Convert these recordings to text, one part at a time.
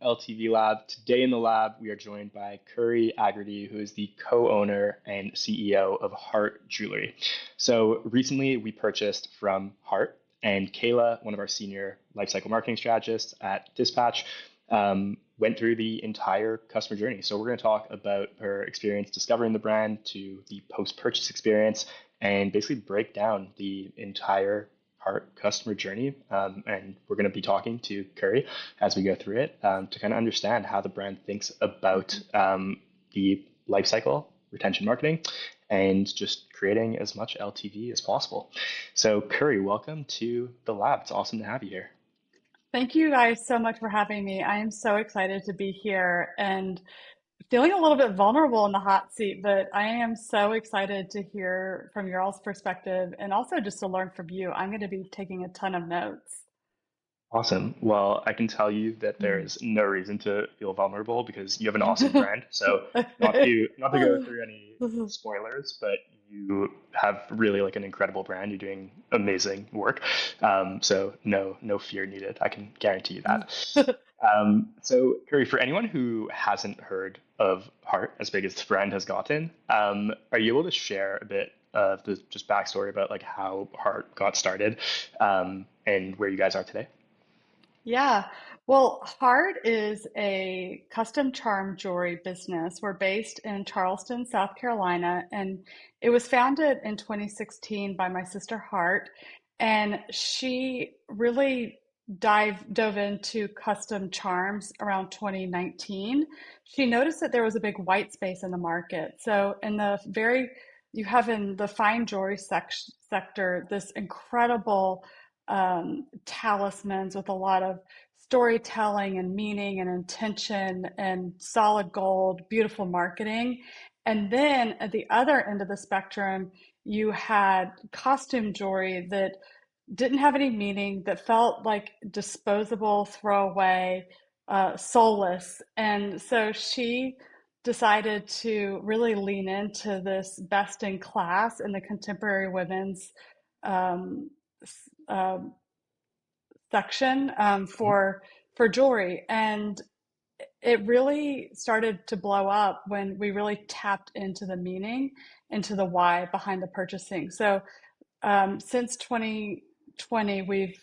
LTV Lab. Today in the lab, we are joined by Curry Agerty, who is the co-owner and CEO of HART Jewelry. So recently, we purchased from HART, and Kayla, one of our senior lifecycle marketing strategists at Dispatch, went through the entire customer journey. So we're going to talk about her experience discovering the brand to the post-purchase experience, and basically break down the entire Heart customer journey. And we're going to be talking to Curry as we go through it to kind of understand how the brand thinks about the life cycle, retention marketing, and just creating as much LTV as possible. So, Curry, welcome to the lab. It's awesome to have you here. Thank you guys so much for having me. I am so excited to be here and feeling a little bit vulnerable in the hot seat, but I am so excited to hear from your all's perspective and also just to learn from you. I'm going to be taking a ton of notes. Awesome. Well, I can tell you that there Mm. is no reason to feel vulnerable because you have an awesome brand. So not to go through any spoilers, but you have really like an incredible brand. You're doing amazing work. So no fear needed. I can guarantee you that. So Curry, for anyone who hasn't heard of Heart as big as the brand has gotten, are you able to share a bit of the just backstory about like how Heart got started, and where you guys are today? Yeah. Well, Hart is a custom charm jewelry business. We're based in Charleston, South Carolina, and it was founded in 2016 by my sister Hart. And she really dove into custom charms around 2019. She noticed that there was a big white space in the market. So you have in the fine jewelry sector this incredible talismans with a lot of storytelling and meaning and intention and solid gold, beautiful marketing. And then at the other end of the spectrum, you had costume jewelry that didn't have any meaning, that felt like disposable, throwaway, soulless. And so she decided to really lean into this best in class in the contemporary women's um, uh, section for jewelry, and it really started to blow up when we really tapped into the meaning, into the why behind the purchasing. So since 2020, we've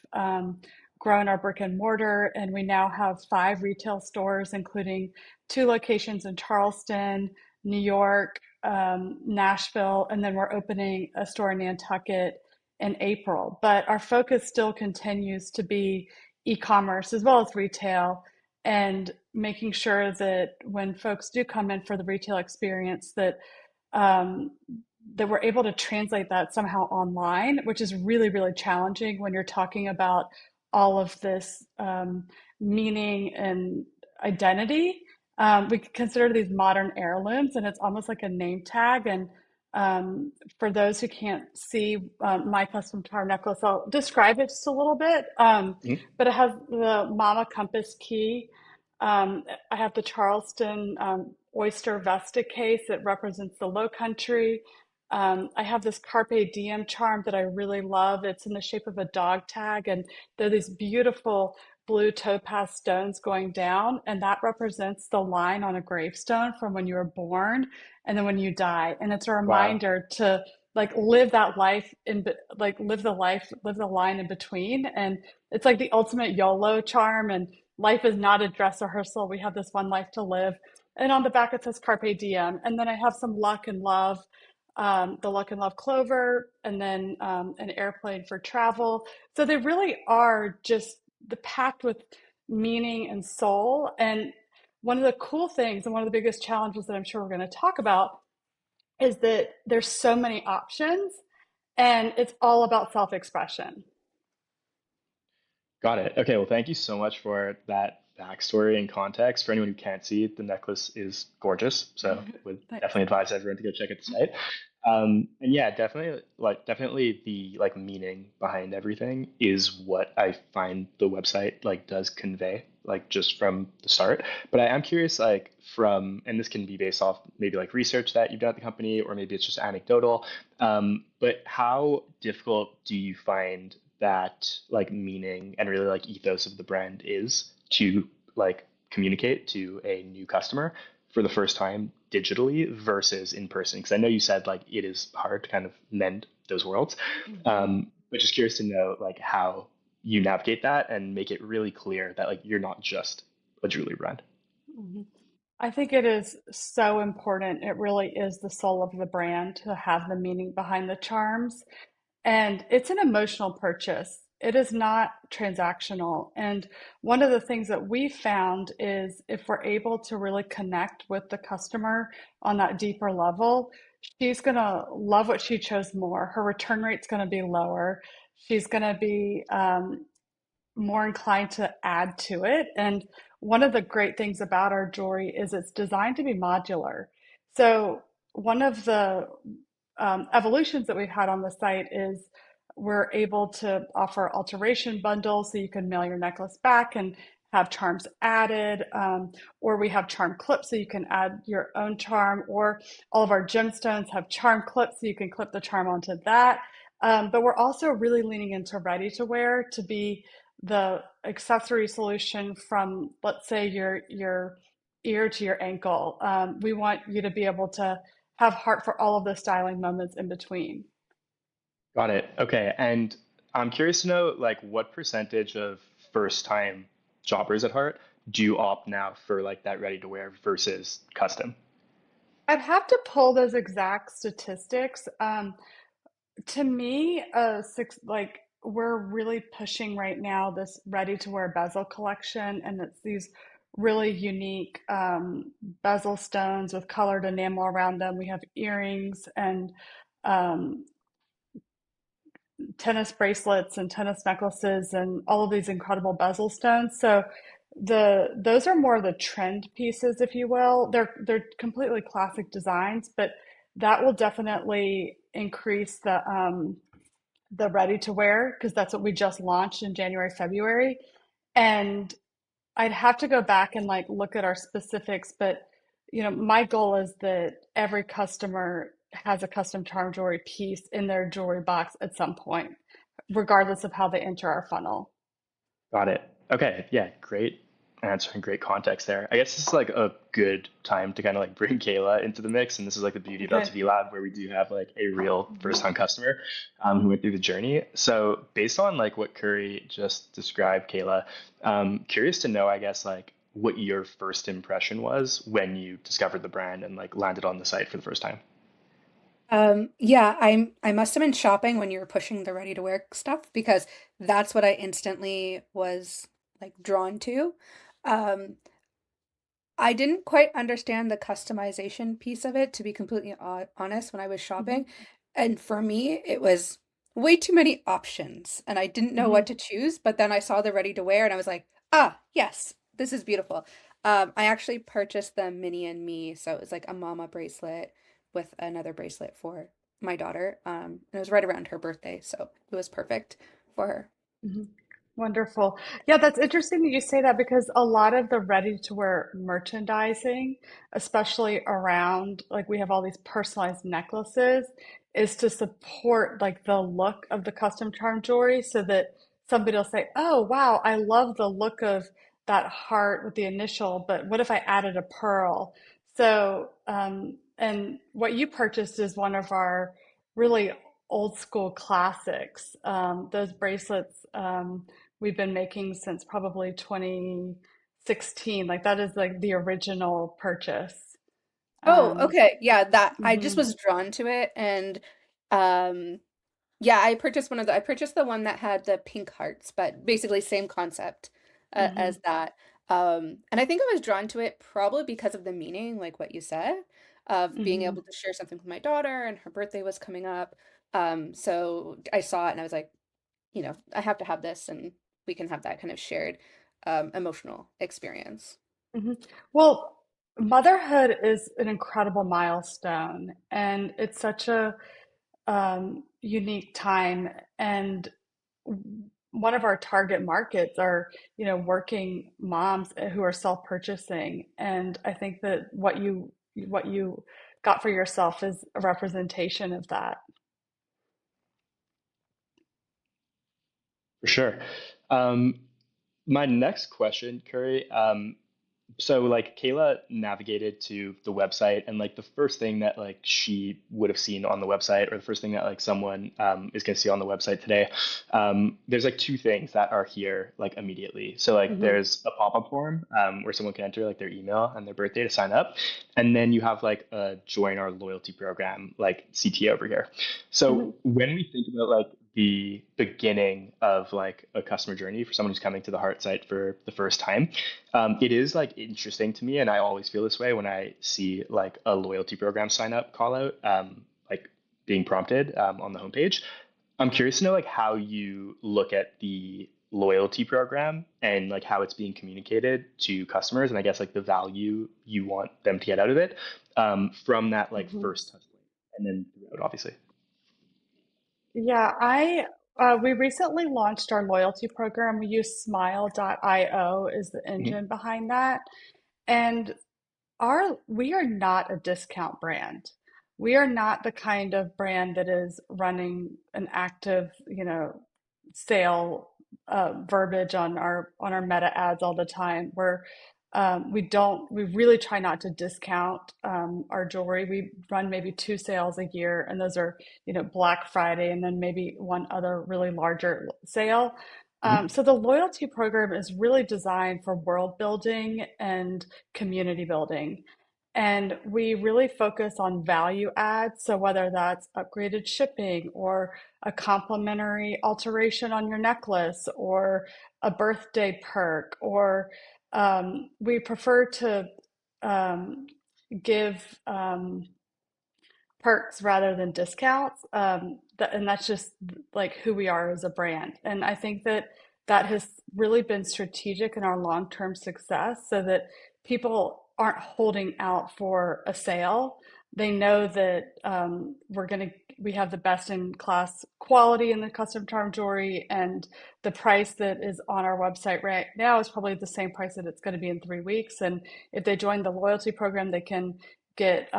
grown our brick and mortar, and we now have 5 retail stores, including 2 locations in Charleston, New York, Nashville, and then we're opening a store in Nantucket in April. But our focus still continues to be e-commerce as well as retail, and making sure that when folks do come in for the retail experience, um, that we're able to translate that somehow online, which is really, really challenging when you're talking about all of this meaning and identity. We consider these modern heirlooms, and it's almost like a name tag. And for those who can't see my custom charm necklace, I'll describe it just a little bit. Mhm. But it has the Mama Compass key. I have the Charleston Oyster Vesta case that represents the Low Country. I have this Carpe Diem charm that I really love. It's in the shape of a dog tag, and there are these beautiful blue topaz stones going down, and that represents the line on a gravestone from when you were born and then when you die. And it's a Wow. reminder to like live that life like live the line in between. And it's like the ultimate YOLO charm. And life is not a dress rehearsal. We have this one life to live. And on the back it says Carpe Diem. And then I have some luck and love, the Luck and Love Clover, and then an airplane for travel. So they really are just packed with meaning and soul. And one of the cool things, and one of the biggest challenges that I'm sure we're going to talk about, is that there's so many options, and it's all about self-expression. Got it. Okay, well, thank you so much for that backstory and context. For anyone who can't see it, the necklace is gorgeous, so would Thanks. definitely advise everyone to go check out the site. And yeah, definitely the like meaning behind everything is what I find the website like does convey, like just from the start. But I am curious, like from, and this can be based off maybe like research that you've done at the company, or maybe it's just anecdotal. But how difficult do you find that like meaning and really like ethos of the brand is to like communicate to a new customer for the first time digitally versus in person? Because I know you said like it is hard to kind of mend those worlds, Mhm. but just curious to know like how you navigate that and make it really clear that like you're not just a jewelry brand. Mhm. I think it is so important. It really is the soul of the brand to have the meaning behind the charms. And it's an emotional purchase. It is not transactional. And one of the things that we found is if we're able to really connect with the customer on that deeper level, she's going to love what she chose more. Her return rate's going to be lower. She's going to be more inclined to add to it. And one of the great things about our jewelry is it's designed to be modular. So one of the evolutions that we've had on the site is we're able to offer alteration bundles so you can mail your necklace back and have charms added, or we have charm clips so you can add your own charm, or all of our gemstones have charm clips so you can clip the charm onto that. But we're also really leaning into ready to wear to be the accessory solution from, let's say, your ear to your ankle. We want you to be able to have heart for all of the styling moments in between. Got it. Okay. And I'm curious to know like what percentage of first time shoppers at Heart do you opt now for like that ready to wear versus custom? I'd have to pull those exact statistics. To me, like we're really pushing right now this ready to wear bezel collection, and it's these really unique bezel stones with colored enamel around them. We have earrings and um, tennis bracelets and tennis necklaces and all of these incredible bezel stones. So those are more of the trend pieces, if you will. They're completely classic designs, but that will definitely increase the ready to wear because that's what we just launched in January, February. And I'd have to go back and like look at our specifics, but my goal is that every customer has a custom charm jewelry piece in their jewelry box at some point, regardless of how they enter our funnel. Got it. Okay. Yeah. Great answer and great context there. I guess this is like a good time to kind of like bring Kayla into the mix. And this is like the beauty of Okay. LTV Lab where we do have like a real first Mhm. time customer who went through the journey. So based on like what Curry just described, Kayla, curious to know, I guess, like what your first impression was when you discovered the brand and like landed on the site for the first time. Yeah, I must have been shopping when you were pushing the ready to wear stuff because that's what I instantly was like drawn to. Um, I didn't quite understand the customization piece of it, to be completely honest, when I was Mhm. shopping. And for me, it was way too many options, and I didn't know what Mhm. to choose. But then I saw the ready to wear, and I was like, ah, yes, this is beautiful. I actually purchased the Mini and Me, so it was like a mama bracelet with another bracelet for my daughter. And it was right around her birthday, so it was perfect for her. Mhm. Wonderful. Yeah, that's interesting that you say that because a lot of the ready-to-wear merchandising, especially around like we have all these personalized necklaces, is to support like the look of the custom charm jewelry so that somebody will say, "Oh, wow, I love the look of that heart with the initial, but what if I added a pearl?" So, and what you purchased is one of our really old school classics. Those bracelets we've been making since probably 2016. Like that is like the original purchase. Oh, Um, okay. Yeah, that I just mhm, was drawn to it and um yeah, I purchased the one that had the pink hearts, but basically same concept mhm, as that. And I think I was drawn to it probably because of the meaning, like what you said, of being mhm, able to share something with my daughter and her birthday was coming up. So I saw it and I was like, I have to have this and we can have that kind of shared emotional experience. mhm. Well, motherhood is an incredible milestone, and it's such a unique time. And one of our target markets are, working moms who are self-purchasing. And I think that what you got for yourself is a representation of that. For sure. Um, my next question, Curry, So like Kayla navigated to the website, and like the first thing that like she would have seen on the website, or the first thing that like someone is going to see on the website today, there's like two things that are here like immediately. So like Hmm. there's a pop-up form where someone can enter like their email and their birthday to sign up, and then you have like a join our loyalty program like CT over here. So Hmm. when we think about like the beginning of like a customer journey for someone who's coming to the Heart site for the first time, it is like interesting to me, and I always feel this way when I see like a loyalty program sign up call out, like being prompted on the homepage. I'm curious to know like how you look at the loyalty program and like how it's being communicated to customers, and I guess like the value you want them to get out of it from that like Hmm. first touch point, and then throughout, obviously. Yeah, I we recently launched our loyalty program. We use smile.io is the Mhm. engine behind that. And our we are not a discount brand. We are not the kind of brand that is running an active, sale verbiage on our meta ads all the time. We really try not to discount our jewelry. We run maybe two sales a year, and those are, Black Friday and then maybe one other really larger sale. Mhm. So the loyalty program is really designed for world building and community building. And we really focus on value adds. So whether that's upgraded shipping or a complimentary alteration on your necklace or a birthday perk, or we prefer to um, give perks rather than discounts. And that's just like who we are as a brand. And I think that that has really been strategic in our long-term success so that people aren't holding out for a sale. They know that we have the best in class quality in the custom charm jewelry, and the price that is on our website right now is probably the same price that it's going to be in 3 weeks. And if they join the loyalty program, they can get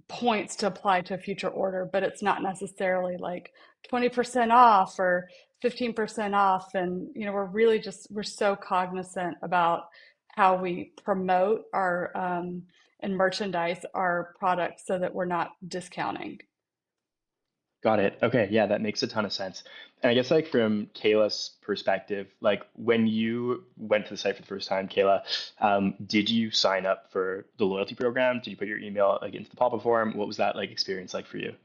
points to apply to a future order, but it's not necessarily like 20% off or 15% off. And, we're so cognizant about how we promote our and merchandise our products so that we're not discounting. Got it. Okay, yeah, that makes a ton of sense. And I guess like from Kayla's perspective, like when you went to the site for the first time, Kayla, did you sign up for the loyalty program? Did you put your email like into the pop-up form? What was that like experience like for you?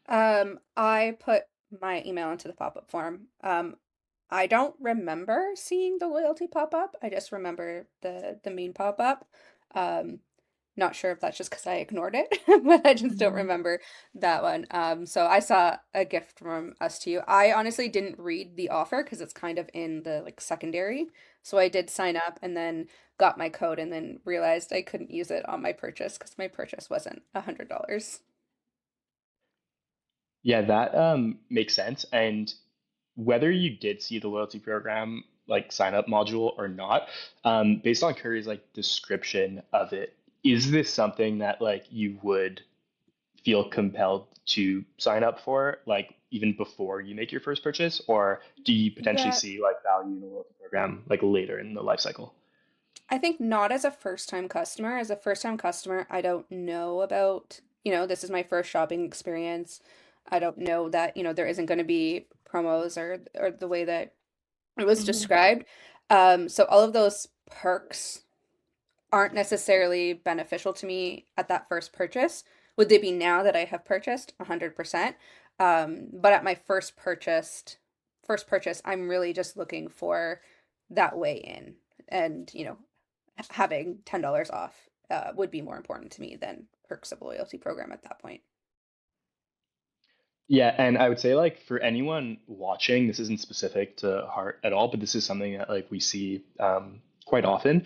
I put my email into the pop-up form. I don't remember seeing the loyalty pop-up. I just remember the main pop-up. Um, Not sure if that's just because I ignored it, but I just don't Mhm. remember that one. So I saw a gift from us to you. I honestly didn't read the offer because it's kind of in the like secondary. So I did sign up and then got my code and then realized I couldn't use it on my purchase because my purchase wasn't $100. Yeah, that makes sense. And whether you did see the loyalty program like sign up module or not, based on Curry's like description of it, is this something that like you would feel compelled to sign up for, like even before you make your first purchase, or do you potentially Yeah, see like value in a loyalty program like later in the life cycle? I think not as a first-time customer. As a first-time customer, I don't know about, this is my first shopping experience. I don't know that, there isn't going to be promos or the way that it was Mhm. described. So all of those perks aren't necessarily beneficial to me at that first purchase. Would they be now that I have purchased? 100%. But at my first purchase, I'm really just looking for that way in. And, having $10 off would be more important to me than perks of a loyalty program at that point. Yeah, and I would say like for anyone watching, this isn't specific to Heart at all, but this is something that like we see quite often.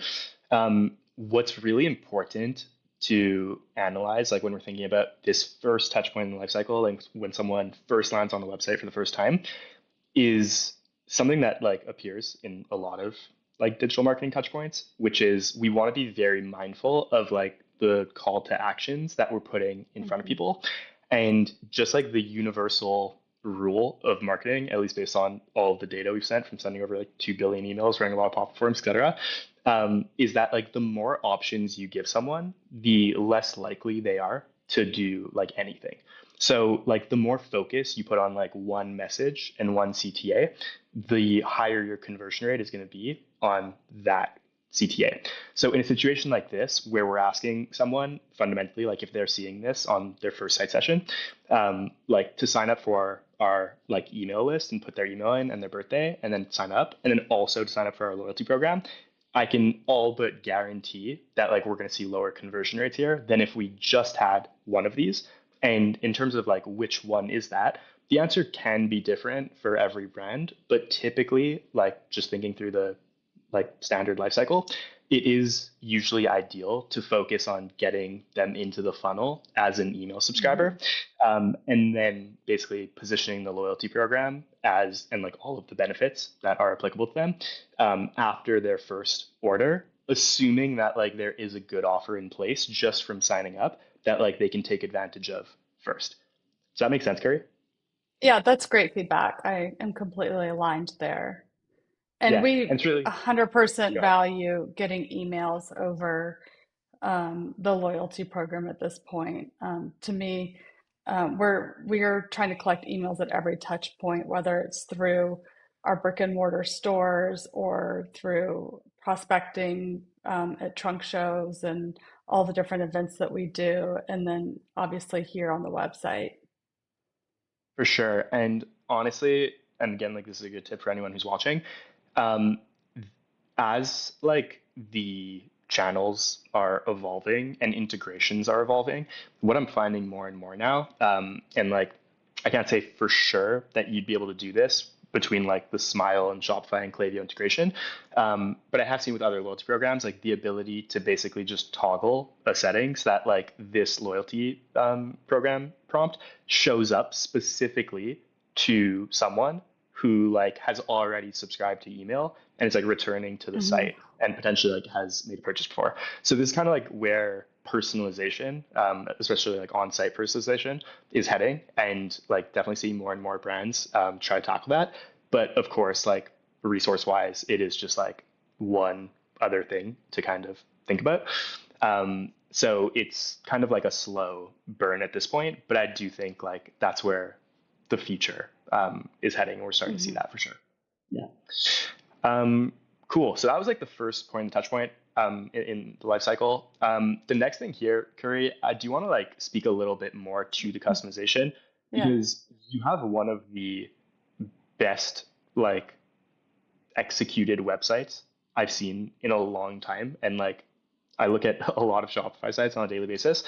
What's really important to analyze, like when we're thinking about this first touch point in the life cycle, like when someone first lands on the website for the first time, is something that like appears in a lot of like digital marketing touch points, which is we want to be very mindful of like the call to actions that we're putting in front of Mhm. people. And just like the universal rule of marketing, at least based on all of the data we've sent from sending over like 2 billion emails, running a lot of pop forms, et cetera, is that like the more options you give someone, the less likely they are to do like anything. So like the more focus you put on like one message and one CTA, the higher your conversion rate is going to be on that CTA. So in a situation like this, where we're asking someone fundamentally, like if they're seeing this on their first site session, like to sign up for our like email list and put their email in and their birthday and then sign up, and then also to sign up for our loyalty program, I can all but guarantee that like we're going to see lower conversion rates here than if we just had one of these. And in terms of like which one is that, the answer can be different for every brand, but typically, like just thinking through the like standard life cycle, it is usually ideal to focus on getting them into the funnel as an email subscriber, and then basically positioning the loyalty program as and like all of the benefits that are applicable to them after their first order, assuming that like there is a good offer in place just from signing up that like they can take advantage of first. Does that make sense, Carrie? Yeah, that's great feedback. I am completely aligned there. And Yeah, we and it's really 100% go ahead. value getting emails over the loyalty program at this point. To me, we are trying to collect emails at every touch point, whether it's through our brick and mortar stores or through prospecting at trunk shows and all the different events that we do, and then obviously here on the website. For sure. And honestly, and again, like this is a good tip for anyone who's watching. Um, as like the channels are evolving and integrations are evolving, what I'm finding more and more now, and like I can't say for sure that you'd be able to do this between like the Smile and Shopify and Klaviyo integration, but I have seen with other loyalty programs like the ability to basically just toggle a settings that like this loyalty program prompt shows up specifically to someone who like has already subscribed to email and it's like returning to the Mhm. site and potentially like has made a purchase before. So this is kind of like where personalization, especially like on-site personalization, is heading, and like definitely seeing more and more brands try to tackle that. But of course, like resource-wise, it is just like one other thing to kind of think about. So it's kind of like a slow burn at this point, but I do think like that's where the future is heading. We're starting to see Mhm. that for sure. Yeah. Um, cool. So that was like the first point, the touch point in the life cycle. The next thing here, Curry, I do want to like speak a little bit more to the customization Yeah. because you have one of the best like executed websites I've seen in a long time. And like I look at a lot of Shopify sites on a daily basis.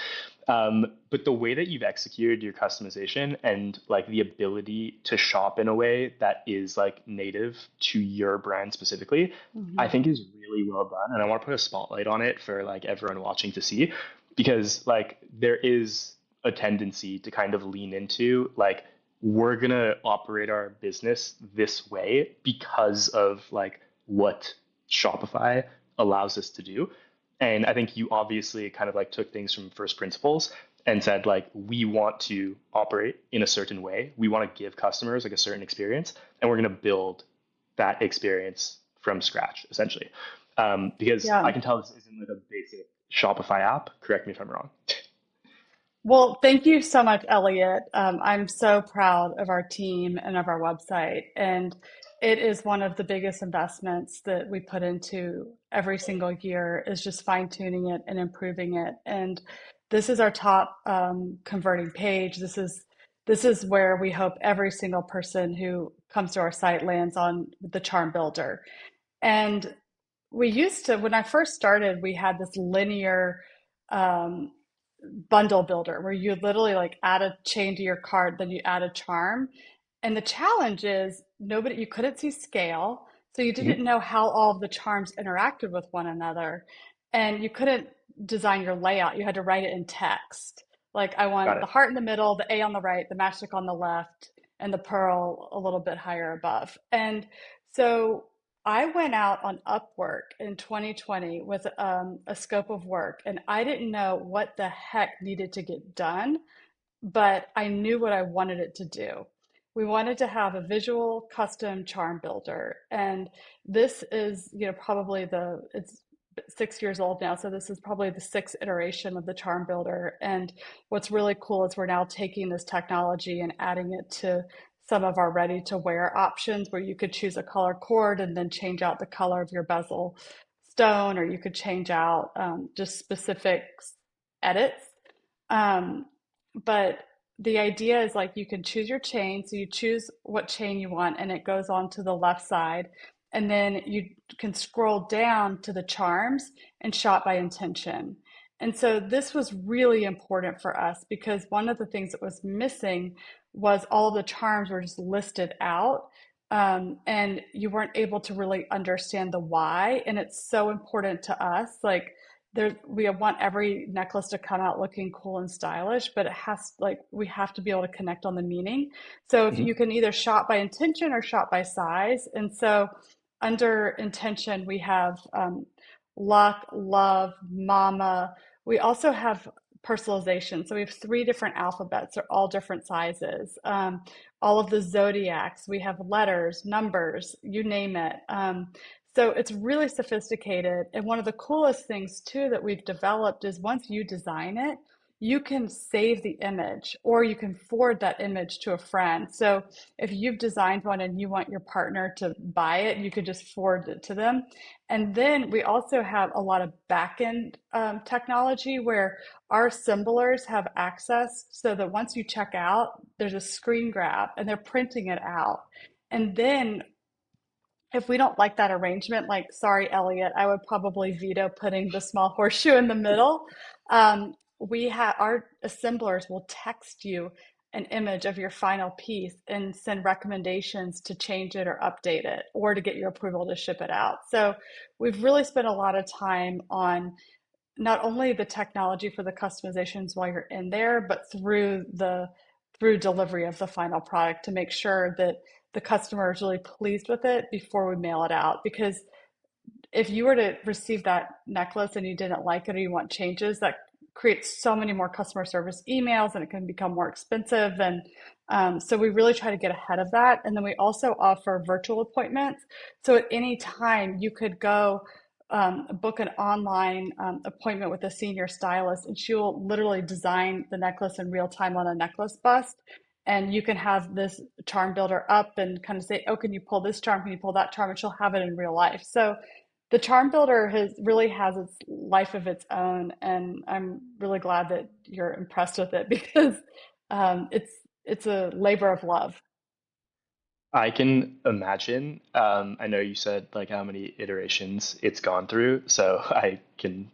But the way that you've executed your customization and like the ability to shop in a way that is like native to your brand specifically, I Mhm. think is really well done. And I want to put a spotlight on it for like everyone watching to see because like there is a tendency to kind of lean into like we're gonna operate our business this way because of like what Shopify allows us to do. And I think you obviously kind of like took things from first principles and said like we want to operate in a certain way. We want to give customers like a certain experience, and we're going to build that experience from scratch essentially. Because I Yeah. can tell this isn't like a basic Shopify app. Correct me if I'm wrong. Well, thank you so much, Elliot. I'm so proud of our team and of our website. And it is one of the biggest investments that we put into every single year is just fine tuning it and improving it. And this is our top converting page. This is where we hope every single person who comes to our site lands on the charm builder. And we used to, when I first started, we had this linear um, bundle builder where you literally like add a chain to your cart, then you add a charm. And the challenge is nobody, you couldn't see scale. So you didn't Mhm. know how all of the charms interacted with one another. And you couldn't design your layout. You had to write it in text. Like I Got want the it. heart in the middle, the A on the right, the matchstick on the left, and the pearl a little bit higher above. And so I went out on Upwork in 2020 with a scope of work, and I didn't know what the heck needed to get done, but I knew what I wanted it to do. we wanted to have a visual custom charm builder. And this is, probably it's 6 years old now. So this is probably the sixth iteration of the charm builder. And what's really cool is we're now taking this technology and adding it to some of our ready to wear options where you could choose a color cord and then change out the color of your bezel stone, or you could change out just specific edits. Um, but the idea is like you can choose your chain. So you choose what chain you want and it goes on to the left side. And then you can scroll down to the charms and shop by intention. And so this was really important for us because one of the things that was missing was all of the charms were just listed out. And you weren't able to really understand the why. And it's so important to us. Like, we want every necklace to come out looking cool and stylish, but it has like we have to be able to connect on the meaning. So if you Mhm. can either shop by intention or shop by size. And so under intention we have luck, love, mama. We also have personalization. So we have three different alphabets. They're all different sizes. All of the zodiacs. We have letters, numbers, you name it. So it's really sophisticated. And one of the coolest things too that we've developed is once you design it, you can save the image or you can forward that image to a friend. So if you've designed one and you want your partner to buy it, you could just forward it to them. And then we also have a lot of back-end technology where our assemblers have access so that once you check out, there's a screen grab and they're printing it out. And then if we don't like that arrangement, like, sorry, Elliot, I would probably veto putting the small horseshoe in the middle. We have our assemblers will text you an image of your final piece and send recommendations to change it or update it or to get your approval to ship it out. So we've really spent a lot of time on not only the technology for the customizations while you're in there, but through delivery of the final product to make sure that the customer is really pleased with it before we mail it out. Because if you were to receive that necklace and you didn't like it or you want changes, that creates so many more customer service emails and it can become more expensive. And so we really try to get ahead of that. And then we also offer virtual appointments. So at any time, you could go book an online appointment with a senior stylist, and she will literally design the necklace in real time on a necklace bust. And you can have this charm builder up and kind of say, oh, can you pull this charm? Can you pull that charm? And she'll have it in real life. So the charm builder has its life of its own, and I'm really glad that you're impressed with it because it's a labor of love. I can imagine. I know you said like how many iterations it's gone through, so I can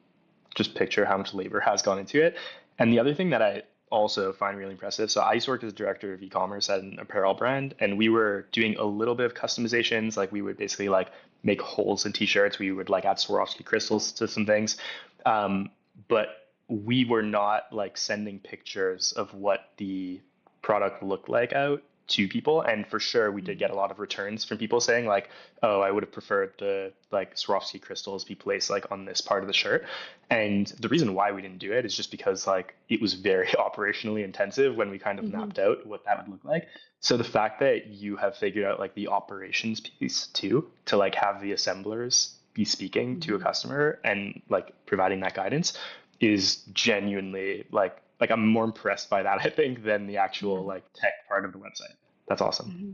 just picture how much labor has gone into it. And the other thing that I also find really impressive, so I used to work as a director of e-commerce at an apparel brand, and we were doing a little bit of customizations. Like we would basically like make holes in t-shirts. We would like add Swarovski crystals to some things. But we were not like sending pictures of what the product looked like out to people. And for sure, we did get a lot of returns from people saying like, "Oh, I would have preferred the like Swarovski crystals be placed like on this part of the shirt." And the reason why we didn't do it is just because like it was very operationally intensive when we kind of Hmm. mapped out what that would look like. So the fact that you have figured out like the operations piece too, to like have the assemblers be speaking to a Hmm. customer and like providing that guidance is genuinely like I'm more impressed by that I think than the actual Hmm. like tech part of the website. That's awesome. Hmm.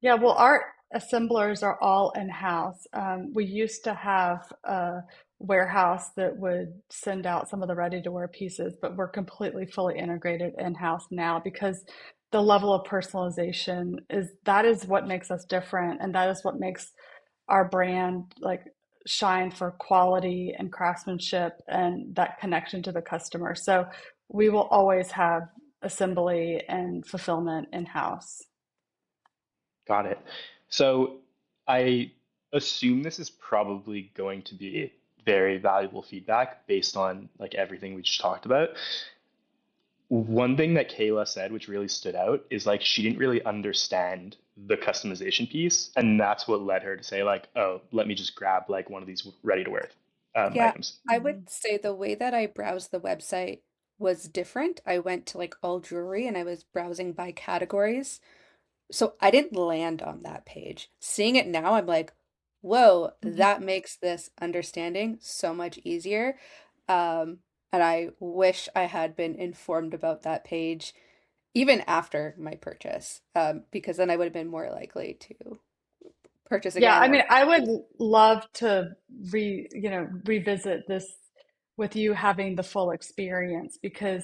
Yeah, well, our assemblers are all in-house. We used to have a warehouse that would send out some of the ready-to-wear pieces, but we're completely fully integrated in-house now because the level of personalization is what makes us different, and that is what makes our brand like shine for quality and craftsmanship and that connection to the customer. So we will always have assembly and fulfillment in-house. Got it. So I assume this is probably going to be very valuable feedback based on like everything we just talked about. One thing that Kayla said, which really stood out, is like she didn't really understand the customization piece, and that's what led her to say like, "Oh, let me just grab like one of these ready to wear Yeah, items." I would say the way that I browsed the website was different. I went to like all jewelry and I was browsing by categories. So I didn't land on that page. Seeing it now, I'm like, whoa, Mhm. that makes this understanding so much easier. And I wish I had been informed about that page even after my purchase, because then I would have been more likely to purchase Yeah, again I or mean, I would love to revisit this with you having the full experience because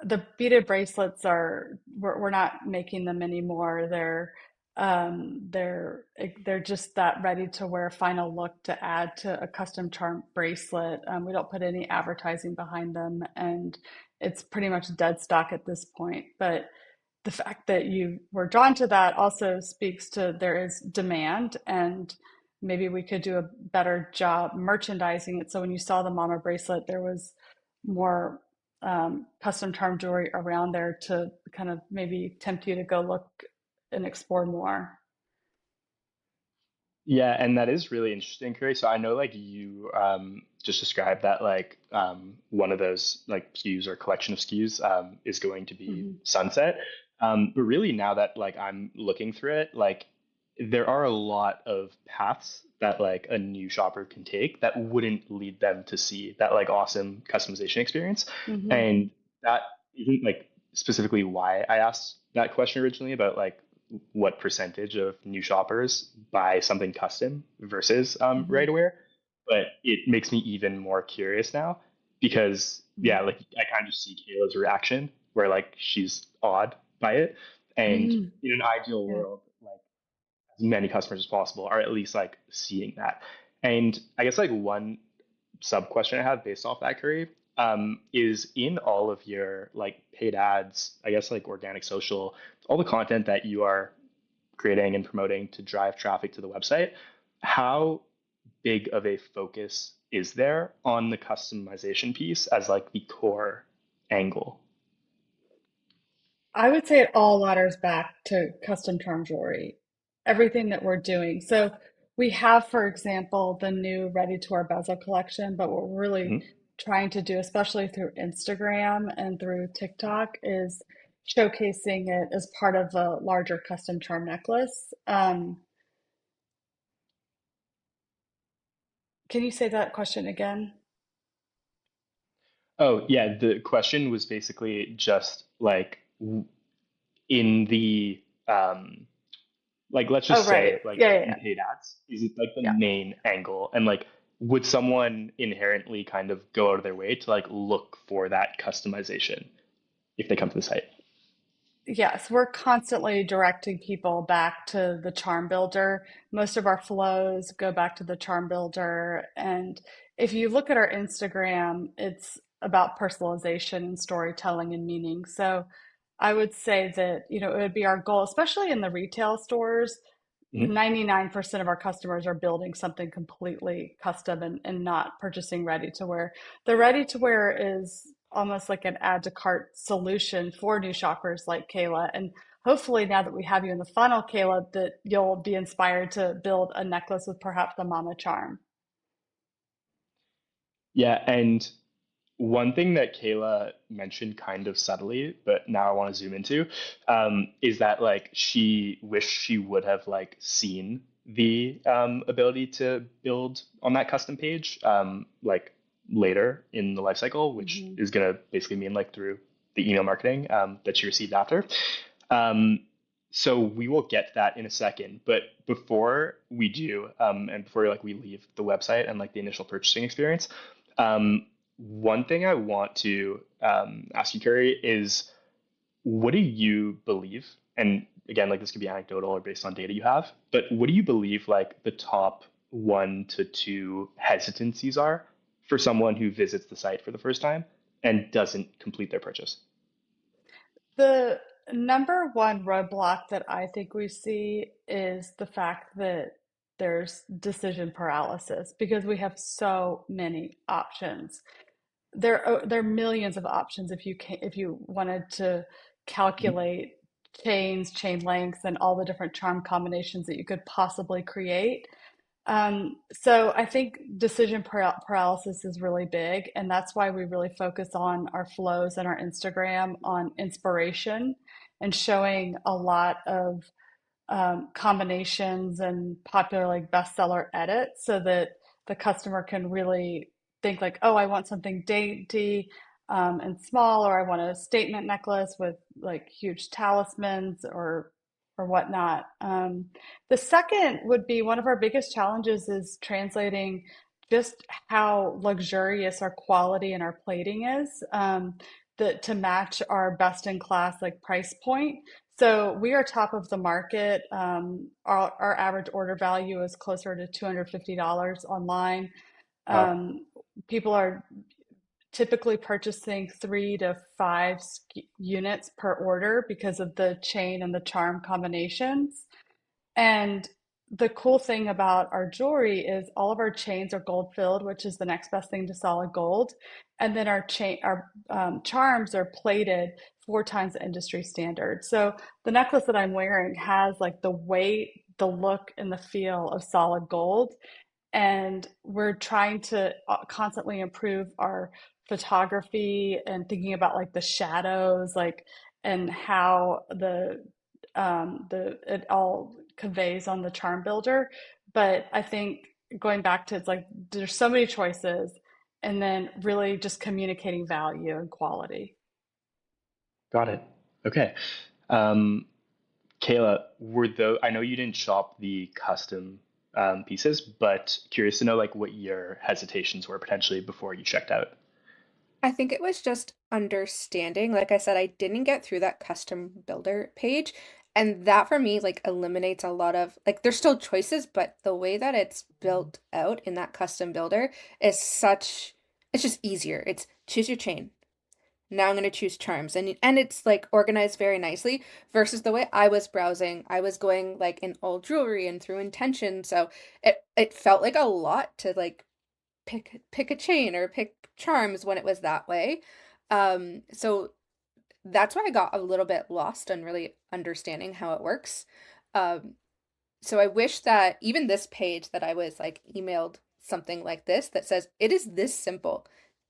the beaded bracelets are we're not making them anymore. They're just that ready to wear final look to add to a custom charm bracelet. We don't put any advertising behind them, and it's pretty much dead stock at this point. But the fact that you were drawn to that also speaks to there is demand, and maybe we could do a better job merchandising it. So when you saw the mama bracelet, there was more custom charm jewelry around there to kind of maybe tempt you to go look and explore more. Yeah, and that is really interesting, Curry. So I know like you just described that like one of those like SKUs or collection of SKUs is going to be Hmm. sunset. But really now that like I'm looking through it, like there are a lot of paths that like a new shopper can take that wouldn't lead them to see that like awesome customization experience. Hmm. And that isn't like specifically why I asked that question originally about like what percentage of new shoppers buy something custom versus Hmm. ready to wear. But it makes me even more curious now because yeah, like I kind of see Kayla's reaction where like she's awed by it. And Hmm. in an ideal Yeah. world, like as many customers as possible are at least like seeing that. And I guess like one sub question I have based off that, Curry, is in all of your like paid ads, I guess like organic social, all the content that you are creating and promoting to drive traffic to the website, how big of a focus is there on the customization piece as like the core angle? I would say it all ladders back to custom charm jewelry, everything that we're doing. So we have, for example, the new ready to wear bezel collection, but what we're really Mhm. trying to do, especially through Instagram and through TikTok, is showcasing it as part of a larger custom charm necklace. Can you say that question again? Oh, yeah. The question was basically just like in the like let's Oh, just right. say like Yeah, yeah, in yeah. paid ads, is it like the Yeah. main angle? And like would someone inherently kind of go out of their way to like look for that customization if they come to the site? Yes, we're constantly directing people back to the charm builder. Most of our flows go back to the charm builder. And if you look at our Instagram, it's about personalization and storytelling and meaning. So I would say that, it would be our goal, especially in the retail stores. Mhm. 99% of our customers are building something completely custom and not purchasing ready to wear. The ready to wear is almost like an add to cart solution for new shoppers like Kayla. And hopefully, now that we have you in the funnel, Kayla, that you'll be inspired to build a necklace with perhaps the mama charm. Yeah, and one thing that Kayla mentioned kind of subtly, but now I want to zoom into, is that like she wished she would have like seen the ability to build on that custom page like later in the life cycle, which Hmm. is gonna basically mean like through the email marketing that she received after. Um, so we will get that in a second, but before we do, and before like we leave the website and like the initial purchasing experience, um, one thing I want to ask you, Carrie, is what do you believe? And again, like this could be anecdotal or based on data you have, but what do you believe like the top 1 to 2 hesitancies are for someone who visits the site for the first time and doesn't complete their purchase? The number one roadblock that I think we see is the fact that there's decision paralysis because we have so many options. There are millions of options if you wanted to Mhm. calculate chains, chain lengths, and all the different charm combinations that you could possibly create. So I think decision paralysis is really big, and that's why we really focus on our flows and our Instagram on inspiration and showing a lot of combinations and popular like bestseller edits so that the customer can really think like, oh, I want something dainty and small, or I want a statement necklace with like huge talismans or whatnot. The second would be one of our biggest challenges is translating just how luxurious our quality and our plating is, to match our best in class like price point. So we are top of the market. Our average order value is closer to $250 online. Wow. Um, People are typically purchasing 3 to 5 units per order because of the chain and the charm combinations. And the cool thing about our jewelry is all of our chains are gold filled, which is the next best thing to solid gold. And then our charms are plated 4 times the industry standard. So the necklace that I'm wearing has like the weight, the look, and the feel of solid gold. And we're trying to constantly improve our photography and thinking about like the shadows, like and how the it all conveys on the charm builder. But I think going back to it's like there's so many choices, and then really just communicating value and quality. Got it. Okay. Um, Kayla, were though I know you didn't shop the custom pieces, but curious to know like what your hesitations were potentially before you checked out. I think it was just understanding. Like I said, I didn't get through that custom builder page. And that for me, like, eliminates a lot of, like, there's still choices, but the way that it's built out in that custom builder is such, it's just easier. It's choose your chain. Now I'm going to choose charms. And it's like organized very nicely versus the way I was browsing. I was going like in old jewelry and through intention. So it felt like a lot to like pick a chain or pick charms when it was that way. So that's why I got a little bit lost on really understanding how it works. Um, so I wish that even this page that I was like emailed something like this that says it is this simple.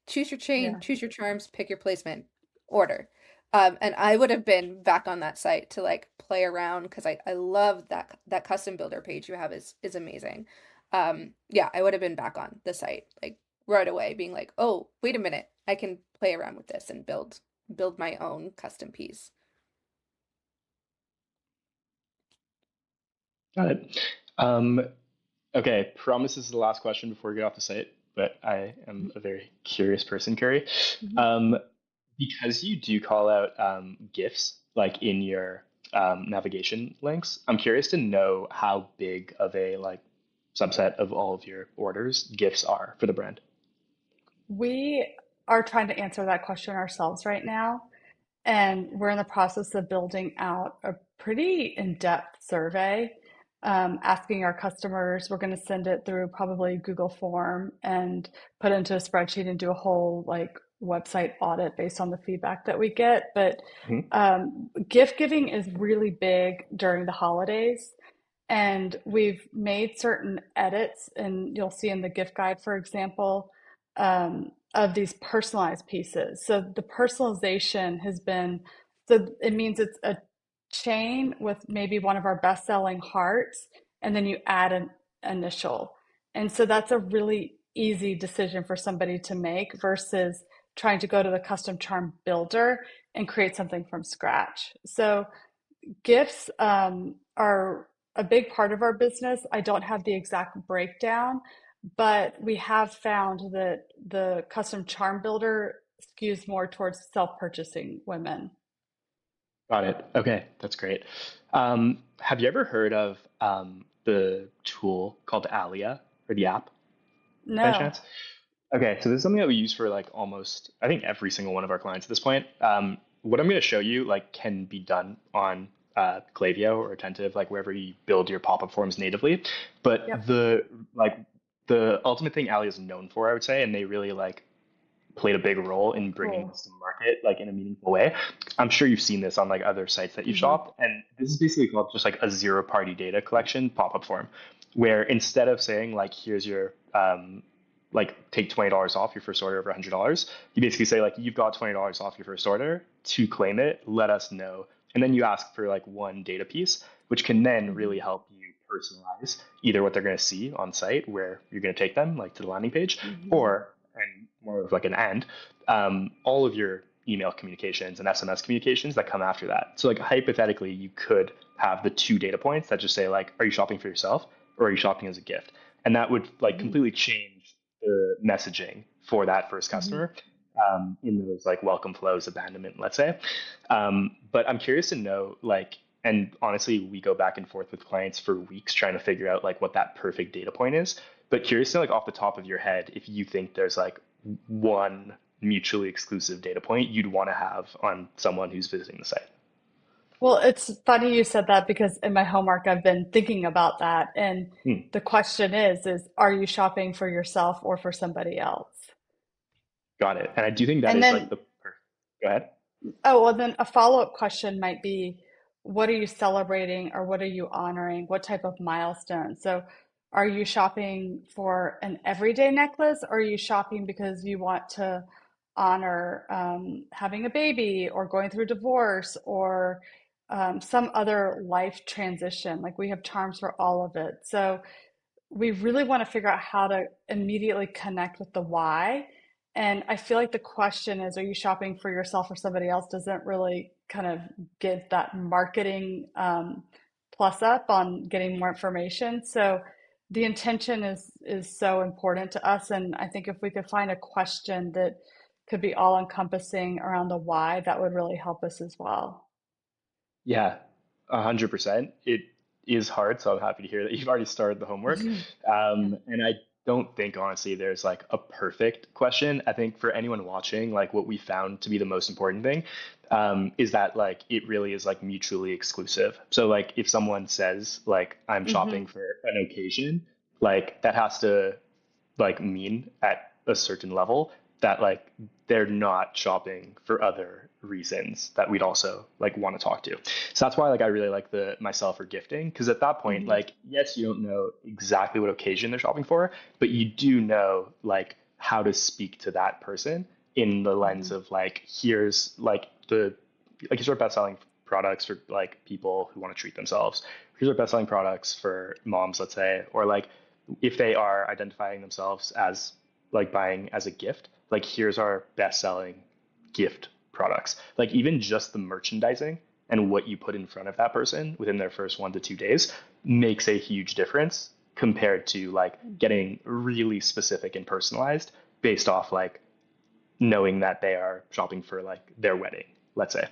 Choose your chain, Yeah. choose your charms, pick your placement, order. And I would have been back on that site to like play around because I love that custom builder page you have is amazing. Yeah, I would have been back on the site like right away, being like, oh, wait a minute, I can play around with this and build my own custom piece. Got it. Um, okay, promise this is the last question before we get off the site, but I am a very curious person, Curry. Mhm. Um, because you do call out GIFs like in your navigation links, I'm curious to know how big of a like subset of all of your orders GIFs are for the brand. We are trying to answer that question ourselves right now. And we're in the process of building out a pretty in-depth survey, asking our customers. We're going to send it through probably Google form and put it into a spreadsheet and do a whole like website audit based on the feedback that we get. But Mhm. gift giving is really big during the holidays. And we've made certain edits, and you'll see in the gift guide, for example, of these personalized pieces. So the personalization has been, so it means it's a chain with maybe one of our best-selling hearts, and then you add an initial. And so that's a really easy decision for somebody to make versus trying to go to the custom charm builder and create something from scratch. So gifts are a big part of our business. I don't have the exact breakdown, but we have found that the custom charm builder skews more towards self-purchasing women. Got it. Okay, that's great. Have you ever heard of the tool called Alia or the app by any No. chance? Okay, so this is something that we use for like almost, I think every single one of our clients at this point. What I'm going to show you like can be done on Klaviyo or Attentive, like wherever you build your pop-up forms natively. But Yep. like the ultimate thing Ali is known for, I would say, and they really like played a big role in bringing Cool. this to market like in a meaningful way. I'm sure you've seen this on like other sites that you Hmm. shop, and this is basically called just like a zero party data collection pop-up form, where instead of saying like here's your like take $20 off your first order of $100, you basically say like you've got $20 off your first order. To claim it, let us know, And then you ask for like one data piece, which can then Mm-hmm. really help you personalize either what they're going to see on site where you're going to take them, like to the landing page, Mm-hmm. or, and more of like an and, all of your email communications and SMS communications that come after that. So like hypothetically, you could have the two data points that just say like, are you shopping for yourself or are you shopping as a gift? And that would like Mm-hmm. completely change the messaging for that first Mm-hmm. customer in those like welcome flows, abandonment, let's say. But I'm curious to know like, and honestly, we go back and forth with clients for weeks trying to figure out like what that perfect data point is. But curious to like off the top of your head, if you think there's like one mutually exclusive data point you'd want to have on someone who's visiting the site. Well, it's funny you said that because in my homework I've been thinking about that, and Hmm, the question is are you shopping for yourself or for somebody else? got it. And I do think that And is like then the perfect. Go ahead. oh, well, then a follow-up question might be, what are you celebrating or what are you honoring? What type of milestone? So, are you shopping for an everyday necklace or are you shopping because you want to honor having a baby or going through divorce or some other life transition? Like we have charms for all of it. So, we really want to figure out how to immediately connect with the why. And I feel like the question is, are you shopping for yourself or somebody else? Doesn't really kind of give that marketing plus up on getting more information. So the intention is so important to us. And I think if we could find a question that could be all encompassing around the why, that would really help us as well. Yeah, 100%. It is hard, so I'm happy to hear that you've already started the homework. Yeah. And I don't think honestly there's like a perfect question. I think for anyone watching, like what we found to be the most important thing is that like it really is like mutually exclusive. So like if someone says like I'm shopping Hmm. for an occasion, like that has to like mean at a certain level that like they're not shopping for other reasons that we'd also like want to talk to. So that's why like I really like the myself or gifting because at that point Hmm. like yes you don't know exactly what occasion they're shopping for, but you do know like how to speak to that person in the lens Hmm. of like here's like the like here's our best selling products for like people who want to treat themselves. Here's our best selling products for moms, let's say, or like if they are identifying themselves as like buying as a gift, like here's our best selling gift products. Like even just the merchandising and what you put in front of that person within their first 1 to 2 days makes a huge difference compared to like getting really specific and personalized based off like knowing that they are shopping for like their wedding, let's say.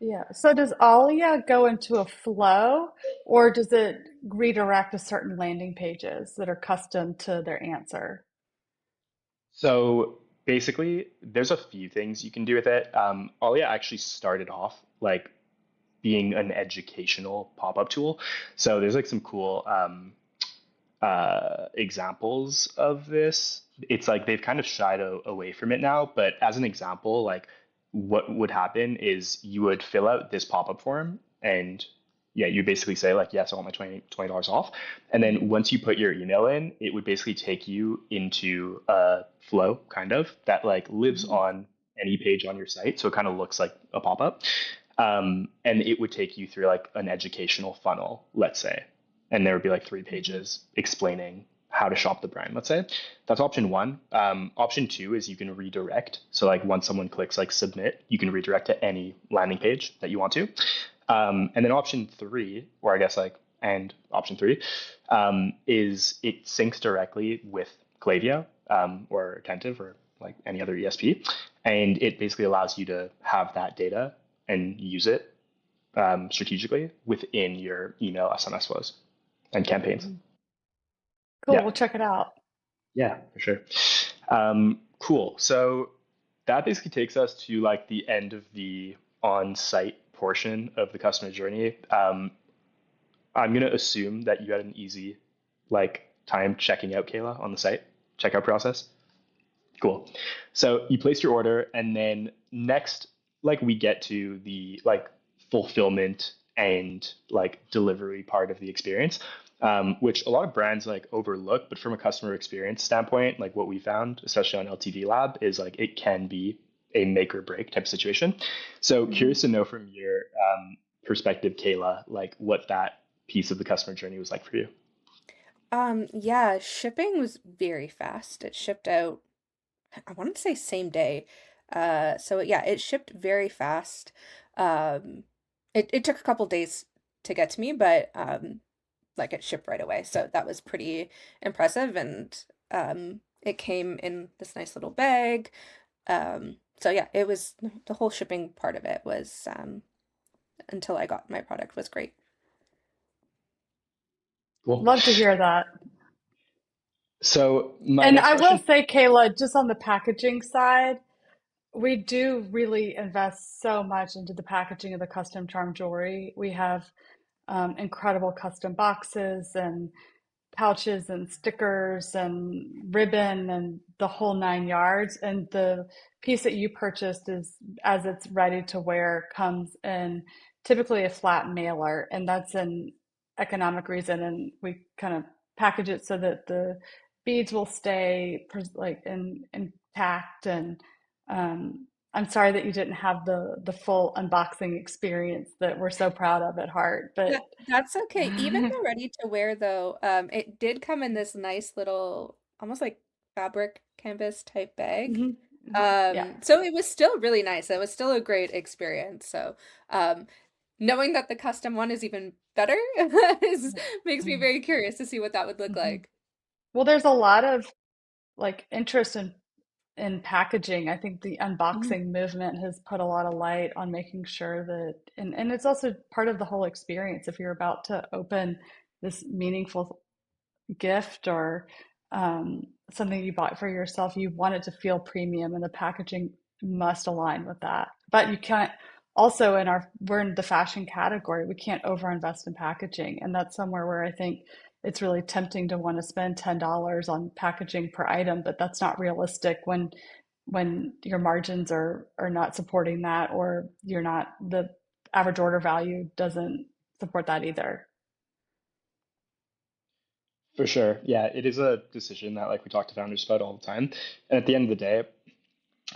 Yeah. So does Alia go into a flow or does it redirect to certain landing pages that are custom to their answer? So basically, there's a few things you can do with it. Alia actually started off like being an educational pop-up tool. So there's like some cool examples of this. It's like they've kind of shied away from it now, but as an example, like what would happen is you would fill out this pop-up form and yeah, you basically say like, yes, I want my $20 off. And then Hmm. once you put your email in, it would basically take you into a flow kind of that like lives Hmm. on any page on your site. So it kind of looks like a pop-up. And it would take you through like an educational funnel, let's say and there would be like three Hmm. pages explaining how to shop the brand, let's say. That's option one. Option two is you can redirect. So like once someone clicks like submit, you can redirect to any landing page that you want to. And then option three, or I guess like, and option three, is it syncs directly with Klaviyo or Attentive or like any other ESP. And it basically allows you to have that data and use it strategically within your email SMS flows and campaigns. Hmm. Cool. Yeah, We'll check it out. yeah, for sure. Cool. So that basically takes us to like the end of the on-site portion of the customer journey. I'm gonna assume that you had an easy like time checking out Kayla on the site checkout process. Cool. So you place your order, and then next, like we get to the like fulfillment and like delivery part of the experience, which a lot of brands like overlook. But from a customer experience standpoint, like what we found, especially on LTV Lab, is like it can be a make or break type of situation. So Hmm. curious to know from your perspective, Kayla, like what that piece of the customer journey was like for you. Yeah, shipping was very fast. It shipped out, I want to say same day. So yeah, it shipped very fast. Um, it took a couple days to get to me, but like it shipped right away. So that was pretty impressive, and it came in this nice little bag. So yeah, it was the whole shipping part of it was until I got my product was great. Cool. Love to hear that. So my And next I will question. say, Kayla, just on the packaging side, we do really invest so much into the packaging of the custom charm jewelry. We have incredible custom boxes and pouches and stickers and ribbon and the whole nine yards. And the piece that you purchased is, as it's ready to wear, comes in typically a flat mailer, and that's an economic reason. And we kind of package it so that the beads will stay like intact. And I'm sorry that you didn't have the full unboxing experience that we're so proud of at Heart, but That's okay. Even the ready to wear though, it did come in this nice little, almost like fabric canvas type bag. Mhm, mhm. Yeah. So it was still really nice. It was still a great experience. So, knowing that the custom one is even better is makes me very curious to see what that would look Mhm. like. Well, there's a lot of like interest in packaging. I think the Mhm. unboxing movement has put a lot of light on making sure that, and it's also part of the whole experience. If you're about to open this meaningful gift or something you bought for yourself, you want it to feel premium, and the packaging must align with that. But you can't also we're in the fashion category, we can't overinvest in packaging, and that's somewhere where I think it's really tempting to want to spend $10 on packaging per item, but that's not realistic when your margins are not supporting that, or you're not the average order value doesn't support that either. For sure. Yeah, it is a decision that like we talk to founders about all the time. And at the end of the day,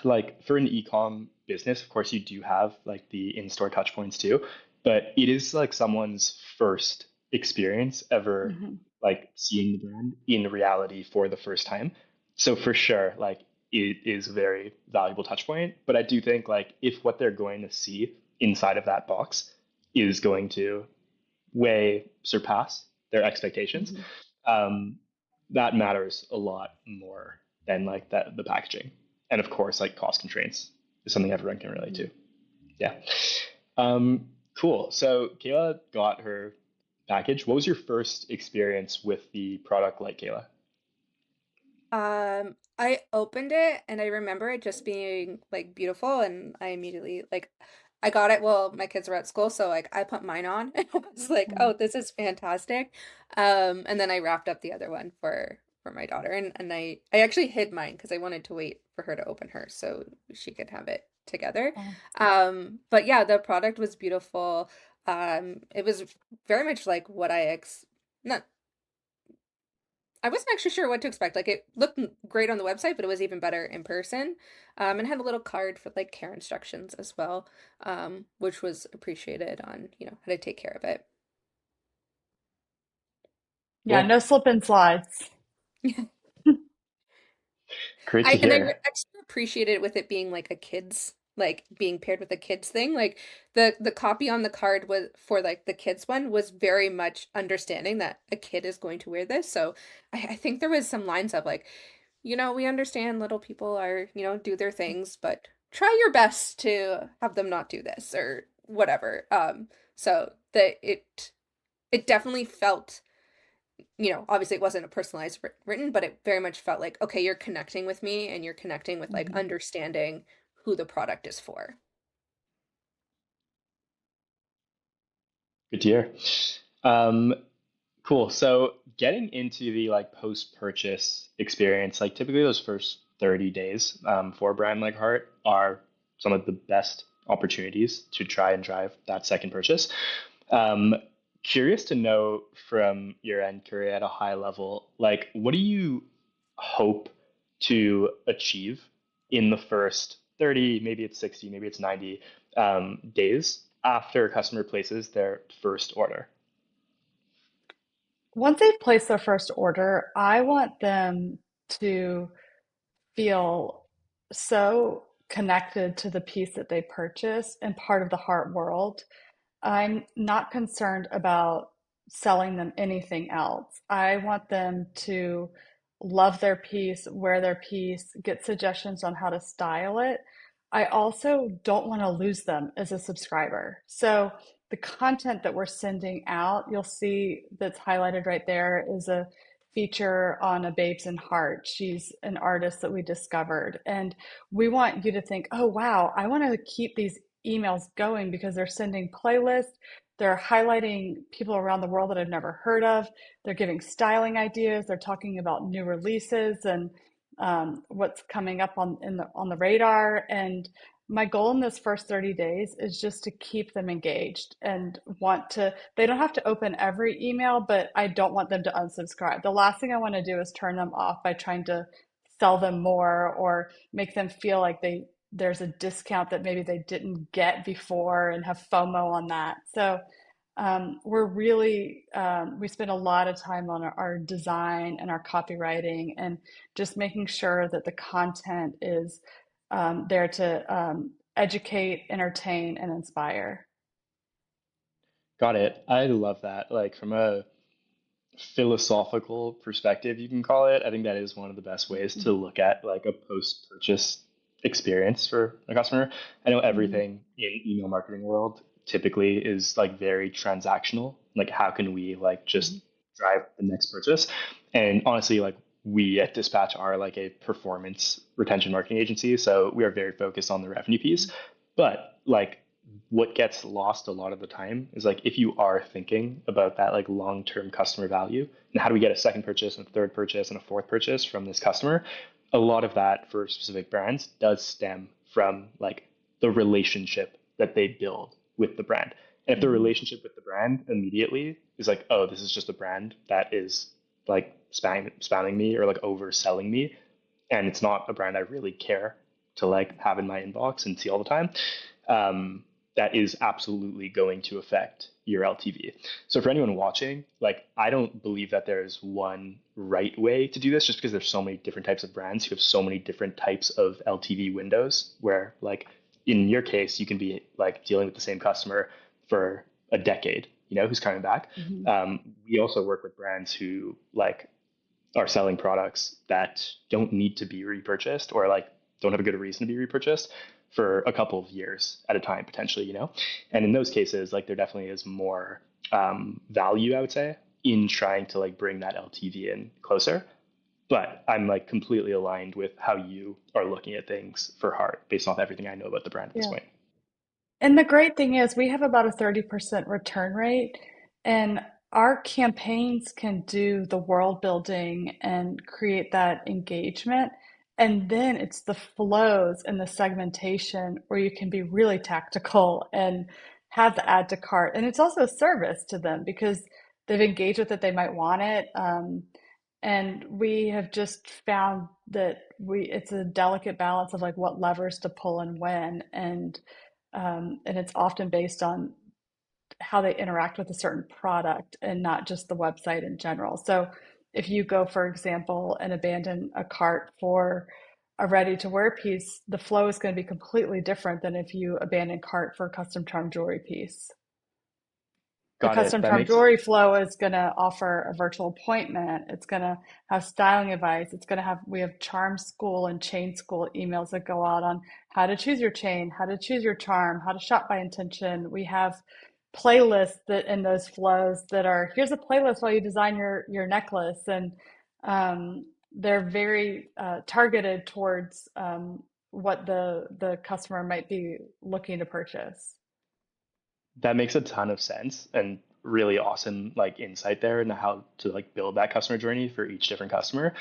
like for an e-com business, of course you do have like the in-store touch points too, but it is like someone's first experience ever Mhm. like seeing the brand in reality for the first time. So for sure, like it is a very valuable touch point, but I do think like if what they're going to see inside of that box is going to way surpass their expectations, Mhm. um, that matters a lot more than like that the packaging. And of course, like cost constraints is something everyone can relate Mhm. to. Yeah. Cool. So Kayla got her package. What was your first experience with the product like Kayla? I opened it and I remember it just being like beautiful and I immediately like I got it while my kids were at school, so like I put mine on and I was like, oh, Mhm. this is fantastic. And then I wrapped up the other one for my daughter and I actually hid mine because I wanted to wait for her to open her so she could have it together. Oh, But yeah, the product was beautiful. It was very much like what I ex not I wasn't actually sure what to expect. Like it looked great on the website, but it was even better in person. And had a little card for like care instructions as well, which was appreciated on, how to take care of it. yeah, Cool. no slip and slides. Great to I hear. extra appreciated with it being like a kids like being paired with a kids thing. Like the copy on the card was for like the kids one was very much understanding that a kid is going to wear this. So I think there was some lines of like, we understand little people are, do their things, but try your best to have them not do this or whatever. So that it definitely felt, obviously it wasn't a personalized written, but it very much felt like, okay, you're connecting with me and you're connecting with like Mhm. understanding who the product is for. Good to hear. Um, Cool. So getting into the like post-purchase experience, like typically those first 30 days for a brand like Heart are some of the best opportunities to try and drive that second purchase. Um, Curious to know from your end, Curry, at a high level, like what do you hope to achieve in the first 30, maybe it's 60, maybe it's 90 days after a customer places their first order? Once they place their first order, I want them to feel so connected to the piece that they purchase and part of the heart world. I'm not concerned about selling them anything else. I want them to love their piece, wear their piece, get suggestions on how to style it. I also don't want to lose them as a subscriber. So the content that we're sending out, you'll see that's highlighted right there is a feature on a Babes in Heart. She's an artist that we discovered. And we want you to think, oh, wow, I want to keep these emails going because they're sending playlists, they're highlighting people around the world that I've never heard of, they're giving styling ideas, they're talking about new releases and what's coming up on the radar. And my goal in this first 30 days is just to keep them engaged and want to, they don't have to open every email, but I don't want them to unsubscribe. The last thing I want to do is turn them off by trying to sell them more or make them feel like there's a discount that maybe they didn't get before and have FOMO on that. So we're really we spend a lot of time on our design and our copywriting and just making sure that the content is there to educate, entertain, and inspire. Got it. I love that. Like from a philosophical perspective, you can call it. I think that is one of the best ways to look at like a post-purchase experience for a customer. I know Mhm. everything in email marketing world typically is like very transactional. Like how can we like just Mhm. drive the next purchase? And honestly, like we at Dispatch are like a performance retention marketing agency, so we are very focused on the revenue piece. But like what gets lost a lot of the time is like if you are thinking about that like long-term customer value and how do we get a second purchase and a third purchase and a fourth purchase from this customer, a lot of that for specific brands does stem from like the relationship that they build with the brand. And if the Mhm. relationship with the brand immediately is like, oh, this is just a brand that is like spamming me or like overselling me, and it's not a brand I really care to like have in my inbox and see all the time, um, that is absolutely going to affect your LTV. So for anyone watching, like I don't believe that there's one right way to do this just because there's so many different types of brands who have so many different types of LTV windows where like in your case you can be like dealing with the same customer for a decade, you know, who's coming back. Mhm. We also work with brands who like are selling products that don't need to be repurchased or like don't have a good reason to be repurchased for a couple of years at a time potentially, you know. And in those cases like there definitely is more value, I would say, in trying to like bring that LTV in closer. But I'm like completely aligned with how you are looking at things for Heart based off everything I know about the brand at this Yeah. point. And the great thing is we have about a 30% return rate, and our campaigns can do the world building and create that engagement. And then it's the flows and the segmentation where you can be really tactical and have the add to cart. And it's also a service to them because they've engaged with it, they might want it. And we have just found that it's a delicate balance of like what levers to pull and when. And it's often based on how they interact with a certain product and not just the website in general. So if you go, for example, and abandon a cart for a ready to wear piece, the flow is going to be completely different than if you abandon cart for a custom charm jewelry piece. The Got it. custom That charm makes jewelry flow is going to offer a virtual appointment. It's going to have styling advice. It's going to have, we have charm school and chain school emails that go out on how to choose your chain, how to choose your charm, how to shop by intention. We have playlists that in those flows that are, here's a playlist while you design your necklace. And they're very targeted towards what the customer might be looking to purchase. That makes a ton of sense and really awesome like insight there and how to like build that customer journey for each different customer.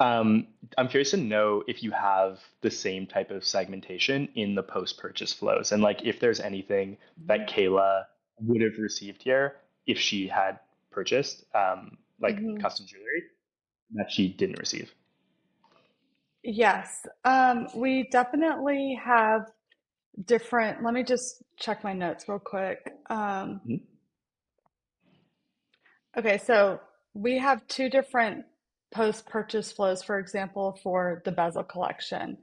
Um, I'm curious to know if you have the same type of segmentation in the post-purchase flows and like if there's anything that Kayla would have received here if she had purchased like Mhm. custom jewelry that she didn't receive. Yes, we definitely have. different, let me just check my notes real quick. Mhm. Okay, so we have two different post-purchase flows, for example, for the bezel collection.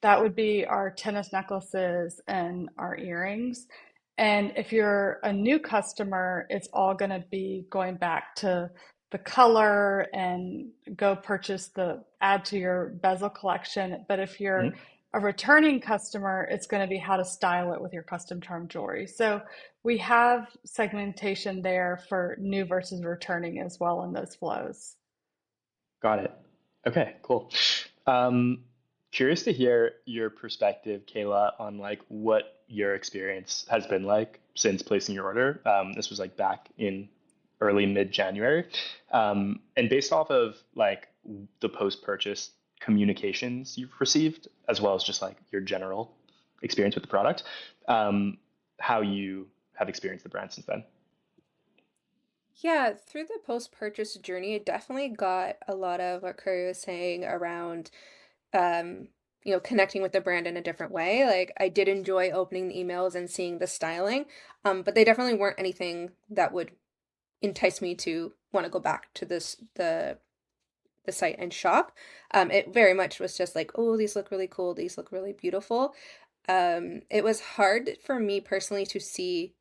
That would be our tennis necklaces and our earrings. And if you're a new customer, it's all going to be going back to the color and go purchase the add to your bezel collection. But if you're Mhm. a returning customer, it's going to be how to style it with your custom charm jewelry. So we have segmentation there for new versus returning as well in those flows. Got it. Okay, cool. Um, Curious to hear your perspective, Kayla, on like what your experience has been like since placing your order. This was like back in early mid-January. And based off of like the post-purchase communications you've received, as well as just like your general experience with the product, um, how you have experienced the brand since then. Yeah, through the post-purchase journey, it definitely got a lot of what Curry was saying around um, connecting with the brand in a different way. Like I did enjoy opening the emails and seeing the styling, but they definitely weren't anything that would entice me to want to go back to the site and shop. It very much was just like, oh, these look really cool, these look really beautiful. It was hard for me personally to see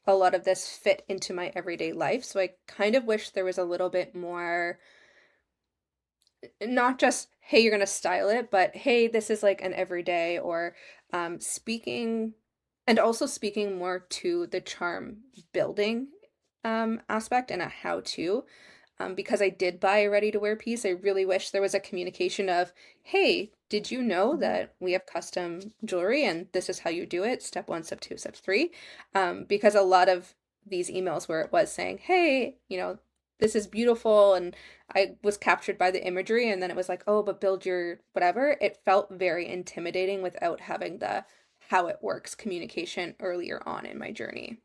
a lot of this fit into my everyday life. So I kind of wish there was a little bit more, not just, hey, you're gonna style it, but hey, this is like an everyday or speaking and also speaking more to the charm building aspect and a how to. Because I did buy a ready to wear piece, I really wish there was a communication of, hey, did you know Mhm. that we have custom jewelry and this is how you do it? Step one, step two, step three. Because a lot of these emails where it was saying, hey, this is beautiful, and I was captured by the imagery, and then it was like, oh, but build your whatever. It felt very intimidating without having the how it works communication earlier on in my journey.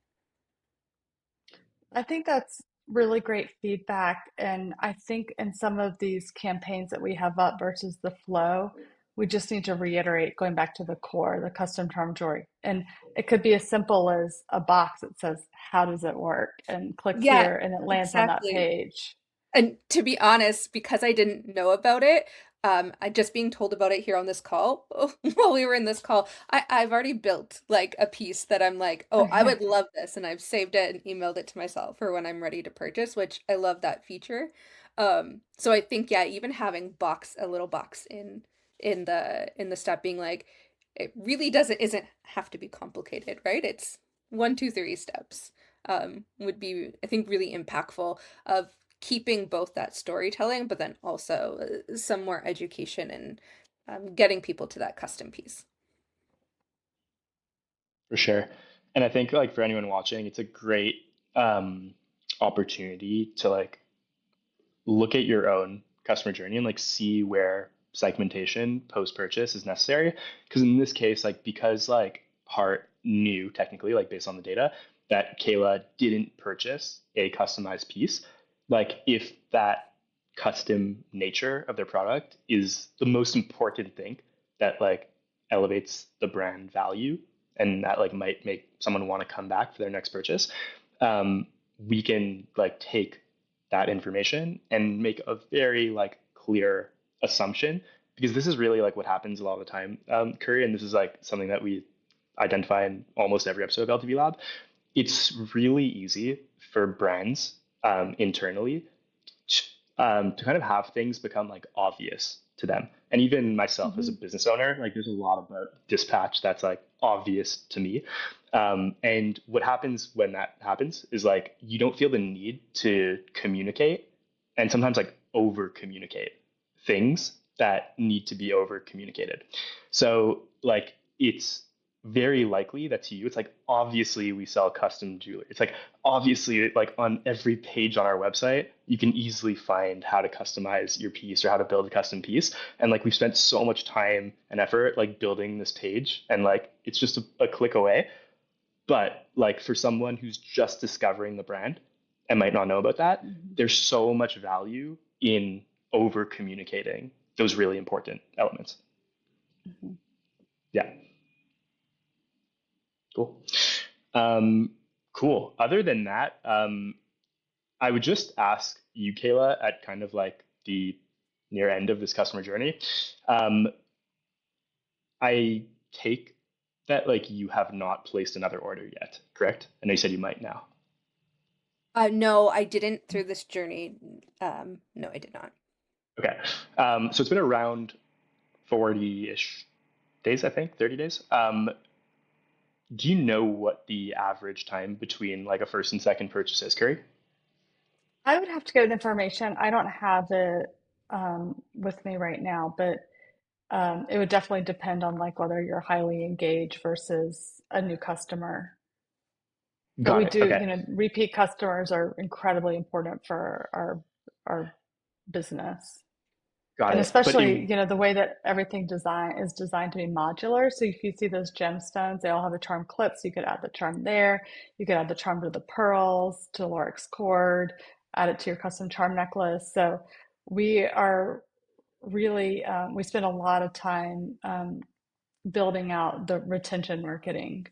I think that's really great feedback. And I think in some of these campaigns that we have up versus the flow, we just need to reiterate going back to the core, the custom charm jewelry. And it could be as simple as a box that says, how does it work? And click Yeah, here and it lands on that exactly. page. And to be honest, because I didn't know about it, I just being told about it here on this call, while we were in this call, I've already built like a piece that I'm like, oh, I Okay. would love this, and I've saved it and emailed it to myself for when I'm ready to purchase, which I love that feature. So I think yeah, even having a little box in the step being like, it really doesn't isn't have to be complicated, right? It's one, two, three steps. Would be I think really impactful of keeping both that storytelling, but then also some more education and getting people to that custom piece. For sure. And I think like for anyone watching, it's a great um, opportunity to like look at your own customer journey and like see where segmentation post purchase is necessary. Because in this case, like because like Hart knew technically, like based on the data, that Kayla didn't purchase a customized piece, like if that custom nature of their product is the most important thing that like elevates the brand value and that like might make someone want to come back for their next purchase, um, we can like take that information and make a very like clear assumption because this is really like what happens a lot of the time, Curry, and this is like something that we identify in almost every episode of LTV Lab. It's really easy for brands internally to kind of have things become like obvious to them. And even myself as a Mhm. business owner, like there's a lot about dispatch that's like obvious to me. And what happens when that happens is like you don't feel the need to communicate and sometimes like over communicate things that need to be over communicated. So like it's very likely that to you it's like obviously we sell custom jewelry. It's like obviously like on every page on our website you can easily find how to customize your piece or how to build a custom piece, and like we've spent so much time and effort like building this page and like it's just a click away. But like for someone who's just discovering the brand and might not know about that, Mhm. there's so much value in over communicating those really important elements. Mhm. Yeah. Cool. Um, cool. Other than that, I would just ask you, Kayla, at kind of like the near end of this customer journey. Um, I take that like you have not placed another order yet, correct? I know you said you might now. No, I didn't through this journey. No, I did not. Okay. So it's been around 40-ish days, I think, 30 days. Do you know what the average time between like a first and second purchase is, Curry? I would have to get information. I don't have it with me right now, but it would definitely depend on like whether you're highly engaged versus a new customer. But Got we it. do, Okay. you know, repeat customers are incredibly important for our business. Got And it. But especially, it you know, the way that everything design is designed to be modular. So if you see those gemstones, they all have a charm clip. So you could add the charm there. You could add the charm to the pearls, to the Lorix cord, add it to your custom charm necklace. So we are really, we spend a lot of time building out the retention marketing.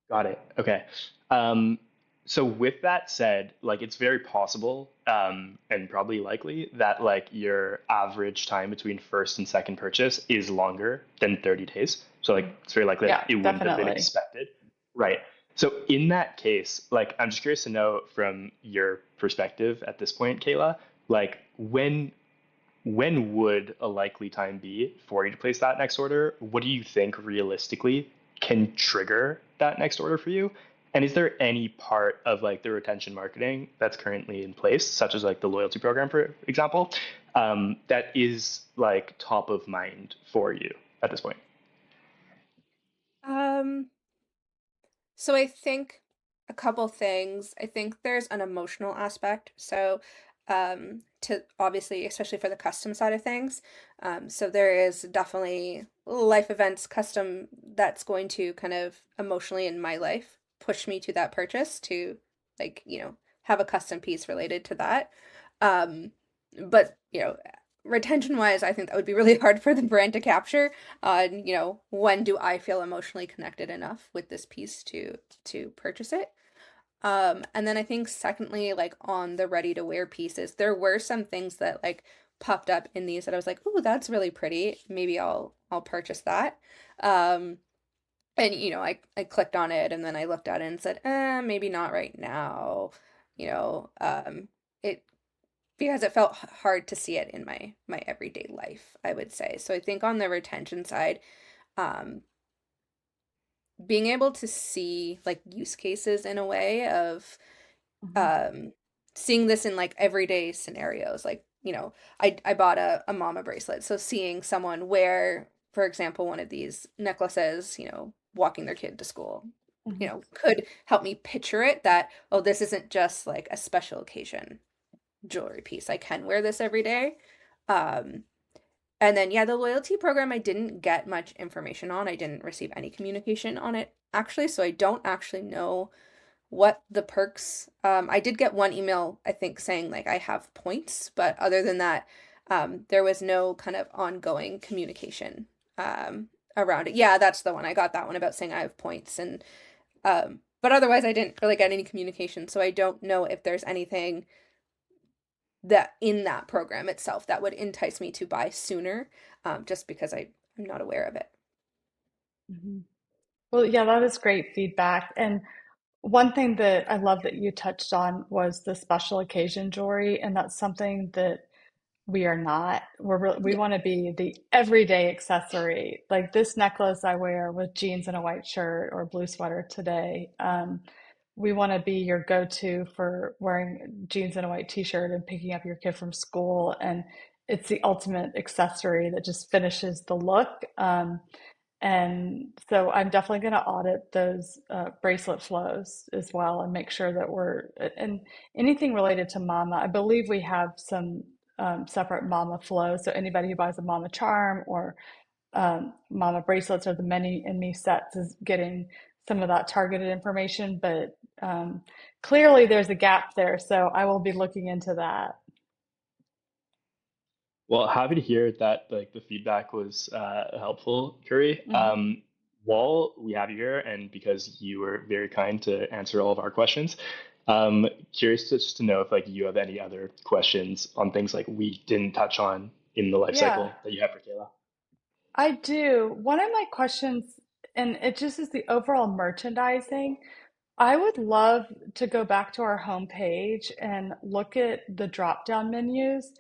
got it. Okay. Um, so with that said, like it's very possible, and probably likely that like your average time between first and second purchase is longer than 30 days. So like it's very likely that Yeah, it wouldn't have been definitely. expected. Right. So in that case, like I'm just curious to know from your perspective at this point, Kayla, like when would a likely time be for you to place that next order? What do you think realistically can trigger that next order for you? And is there any part of like the retention marketing that's currently in place, such as like the loyalty program, for example, that is like top of mind for you at this point? Um, So I think a couple things. I think there's an emotional aspect. So to obviously, especially for the custom side of things. So there is definitely life events custom that's going to kind of emotionally in my life push me to that purchase to like, have a custom piece related to that. Um, but, retention wise, I think that would be really hard for the brand to capture on, when do I feel emotionally connected enough with this piece to purchase it. And then I think secondly, like on the ready to wear pieces, there were some things that like popped up in these that I was like, "Ooh, that's really pretty. Maybe I'll purchase that." Um, and I clicked on it and then I looked at it and said, maybe not right now." It because it felt hard to see it in my everyday life, I would say. So I think on the retention side, um, being able to see like use cases in a way of Mhm, um seeing this in like everyday scenarios, like I bought a mama bracelet, so seeing someone wear, for example, one of these necklaces, walking their kid to school, mhm. could help me picture it that, oh, this isn't just like a special occasion jewelry piece, I can wear this every day. um and then, yeah, the loyalty program, I didn't get much information on. I didn't receive any communication on it actually, so I don't actually know what the perks. I did get one email, I think, saying like I have points, but other than that, there was no kind of ongoing communication around it. Yeah, that's the one. I got that one about saying I have points, and but otherwise, I didn't really get any communication, so I don't know if there's anything that in that program itself that would entice me to buy sooner, just because I'm not aware of it. Mhm. Well, yeah, that is great feedback. And one thing that I love that you touched on was the special occasion jewelry, and that's something that we are not. We Yeah. want to be the everyday accessory. Like this necklace I wear with jeans and a white shirt or a blue sweater today. We want to be your go-to for wearing jeans and a white t-shirt and picking up your kid from school. And it's the ultimate accessory that just finishes the look. And so I'm definitely going to audit those bracelet flows as well and make sure that and anything related to mama. I believe we have some separate mama flows. So anybody who buys a mama charm or mama bracelets or the many and me sets is getting some of that targeted information. But clearly there's a gap there. So I will be looking into that. Well, happy to hear that like the feedback was helpful, Curry. Hmm. while we have you here, and because you were very kind to answer all of our questions, curious just to know if like you have any other questions on things like we didn't touch on in the life Yeah, cycle that you have for Kayla. I do. One of my questions, and it just is the overall merchandising. I would love to go back to our homepage and look at the drop-down menus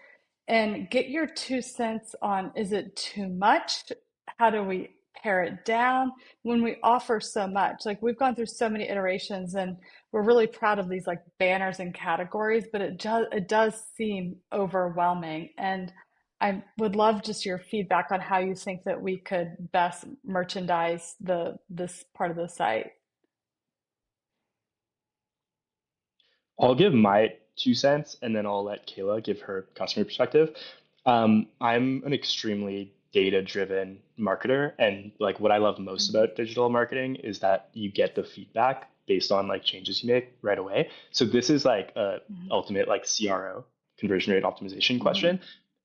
and get your 2 cents on, is it too much? How do we pare it down when we offer so much? Like we've gone through so many iterations and we're really proud of these like banners and categories, but it does seem overwhelming. And I would love just your feedback on how you think that we could best merchandise the this part of the site. I'll give my 2 cents and then I'll let Kayla give her customer perspective. I'm an extremely data driven marketer. And like what I love most Mhm. about digital marketing is that you get the feedback based on like changes you make right away. So this is like a Mhm. ultimate like CRO, conversion rate optimization Mhm. question.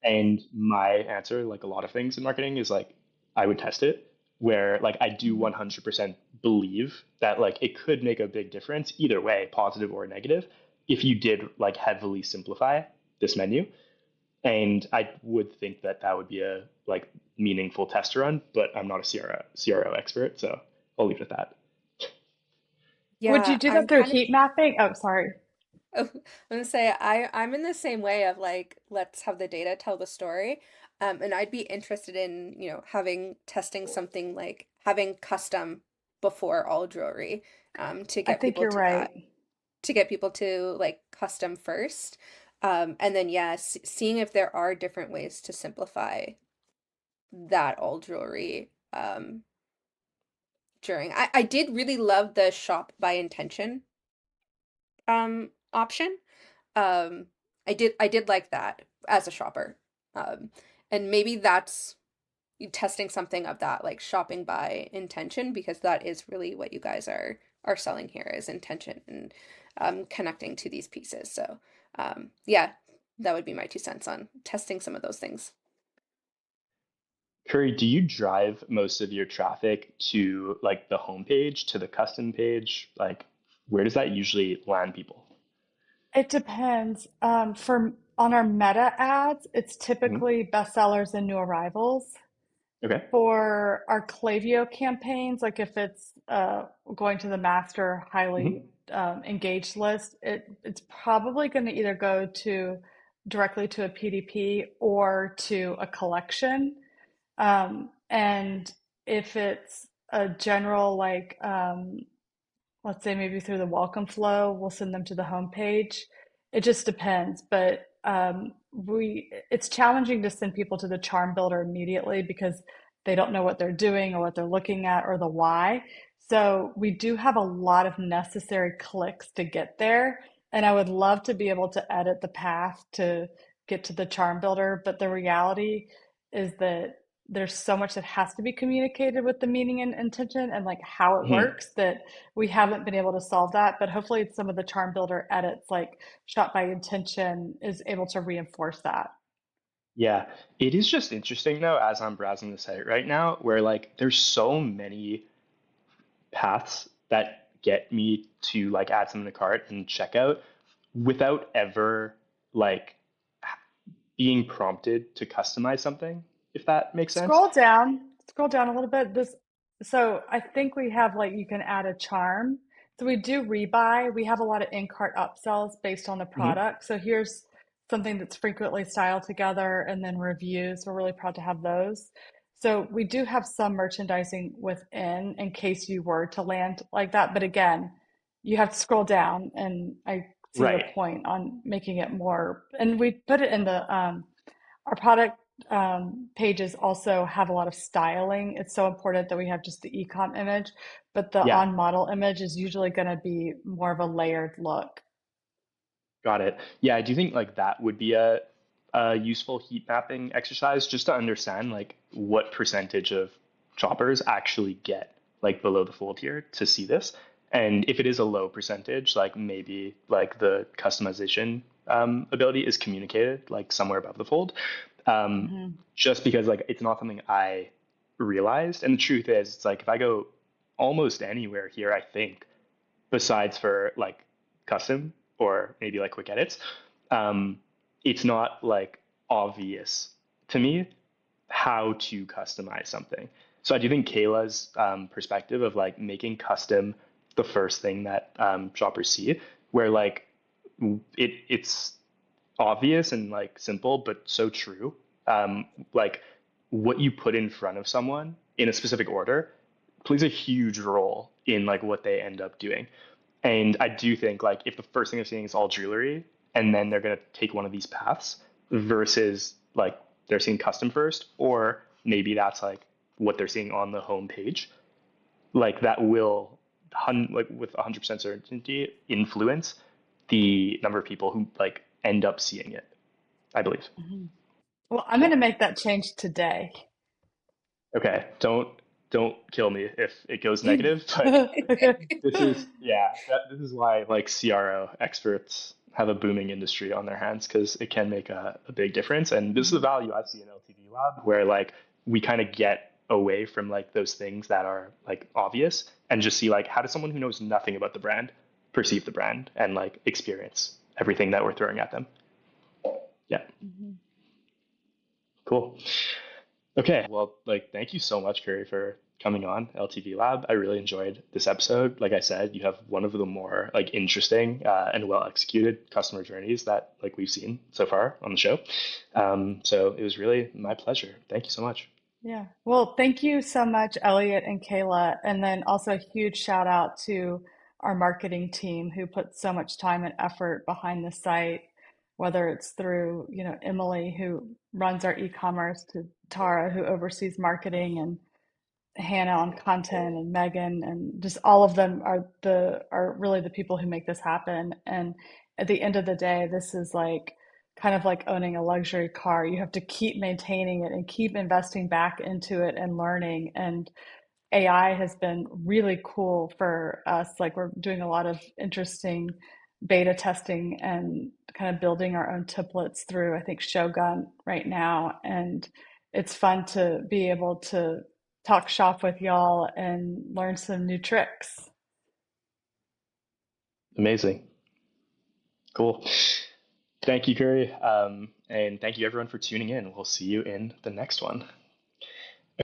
And my answer, like a lot of things in marketing, is like I would test it where like I do Mhm. 100% believe that like it could make a big difference either way, positive or negative, if you did like heavily simplify this menu. And I would think that that would be a like meaningful test run, but I'm not a CRO expert, so I'll leave it at that. Would you Yeah, do that I'm through kind of heat mapping? Oh, sorry. I'm gonna say I'm in the same way of like let's have the data tell the story. And I'd be interested in, having testing something like having custom before all jewelry, to I get think people you're to that, right. to get people to like custom first. And then yes, seeing if there are different ways to simplify that all jewelry during. I did really love the shop by intention option. Um, I did like that as a shopper. Um, and maybe that's you testing something of that, like shopping by intention, because that is really what you guys are selling here is intention and connecting to these pieces. So yeah, that would be my 2 cents on testing some of those things. Curry, do you drive most of your traffic to like the homepage, to the custom page? Like, where does that usually land people? It depends. For on our meta ads, it's Mhm. typically bestsellers and new arrivals. Okay. For our Clavio campaigns, like if it's going to the master highly Mhm. engaged list, it's probably going to either go to directly to a PDP or to a collection. And if it's a general like let's say maybe through the welcome flow, we'll send them to the homepage. It just depends, but we it's challenging to send people to the charm builder immediately because they don't know what they're doing or what they're looking at or the why. So we do have a lot of necessary clicks to get there, and I would love to be able to edit the path to get to the charm builder, but the reality is that there's so much that has to be communicated with the meaning and intention and like how it Mhm. works that we haven't been able to solve that, but hopefully some of the charm builder edits, like shot by intention, is able to reinforce that. Yeah, it is just interesting though, as I'm browsing the site right now, where like there's so many paths that get me to like add something to cart and checkout without ever like being prompted to customize something, if that makes sense. Scroll down a little bit. So I think we have like you can add a charm. So we do rebuy. We have a lot of in-cart upsells based on the Hmm. product. So here's something that's frequently styled together and then reviews. We're really proud to have those. So we do have some merchandising within in case you were to land like that. But again, you have to scroll down and I see your Right. point on making it more, and we put it in the our product pages also have a lot of styling. It's so important that we have just the ecom image, but the Yeah. on model image is usually going to be more of a layered look. Got it. Yeah, I do think like that would be a useful heat mapping exercise just to understand like what percentage of choppers actually get like below the fold here to see this. And if it is a low percentage, like maybe like the customization ability is communicated like somewhere above the fold. Um, Hmm. just because like it's not something I realized. And the truth is, it's like if I go almost anywhere here, I think, besides for like custom or maybe like quick edits, um, it's not like obvious to me how to customize something. So I do think Kayla's perspective of like making custom the first thing that shoppers see, where like it's obvious and like simple, but so true. Like what you put in front of someone in a specific order plays a huge role in like what they end up doing. And I do think like if the first thing they're seeing is all jewelry and then they're gonna take one of these paths versus like they're seeing custom first, or maybe that's like what they're seeing on the home page, like that will like with 100% certainty influence the number of people who like end up seeing it, I believe. Mhm. Well, I'm going Yeah. to make that change today. Okay. Don't kill me if it goes negative, but this is yeah, this is why like CRO experts have a booming industry on their hands because it can make a big difference. And this is the Mhm. value I see in LTV Lab, where like we kind of get away from like those things that are like obvious and just see like how does someone who knows nothing about the brand perceive the brand and like experience everything that we're throwing at them. Yeah, Mhm. cool. Okay, well, like, thank you so much, Curry, for coming on LTV Lab. I really enjoyed this episode. Like I said, you have one of the more like interesting and well executed customer journeys that like we've seen so far on the show. So it was really my pleasure. Thank you so much. Yeah. Well, thank you so much, Elliot and Kayla. And then also a huge shout out to our marketing team who put so much time and effort behind the site, whether it's through, Emily, who runs our e-commerce, to Tara, who oversees marketing, and Hannah on content, and Megan, and just all of them are really the people who make this happen. And at the end of the day, this is like kind of like owning a luxury car. You have to keep maintaining it and keep investing back into it and learning. And AI has been really cool for us. Like we're doing a lot of interesting beta testing and kind of building our own templates through, I think, Shogun right now. And it's fun to be able to talk shop with y'all and learn some new tricks. Amazing. Cool. Thank you, Curry. And thank you everyone for tuning in. We'll see you in the next one.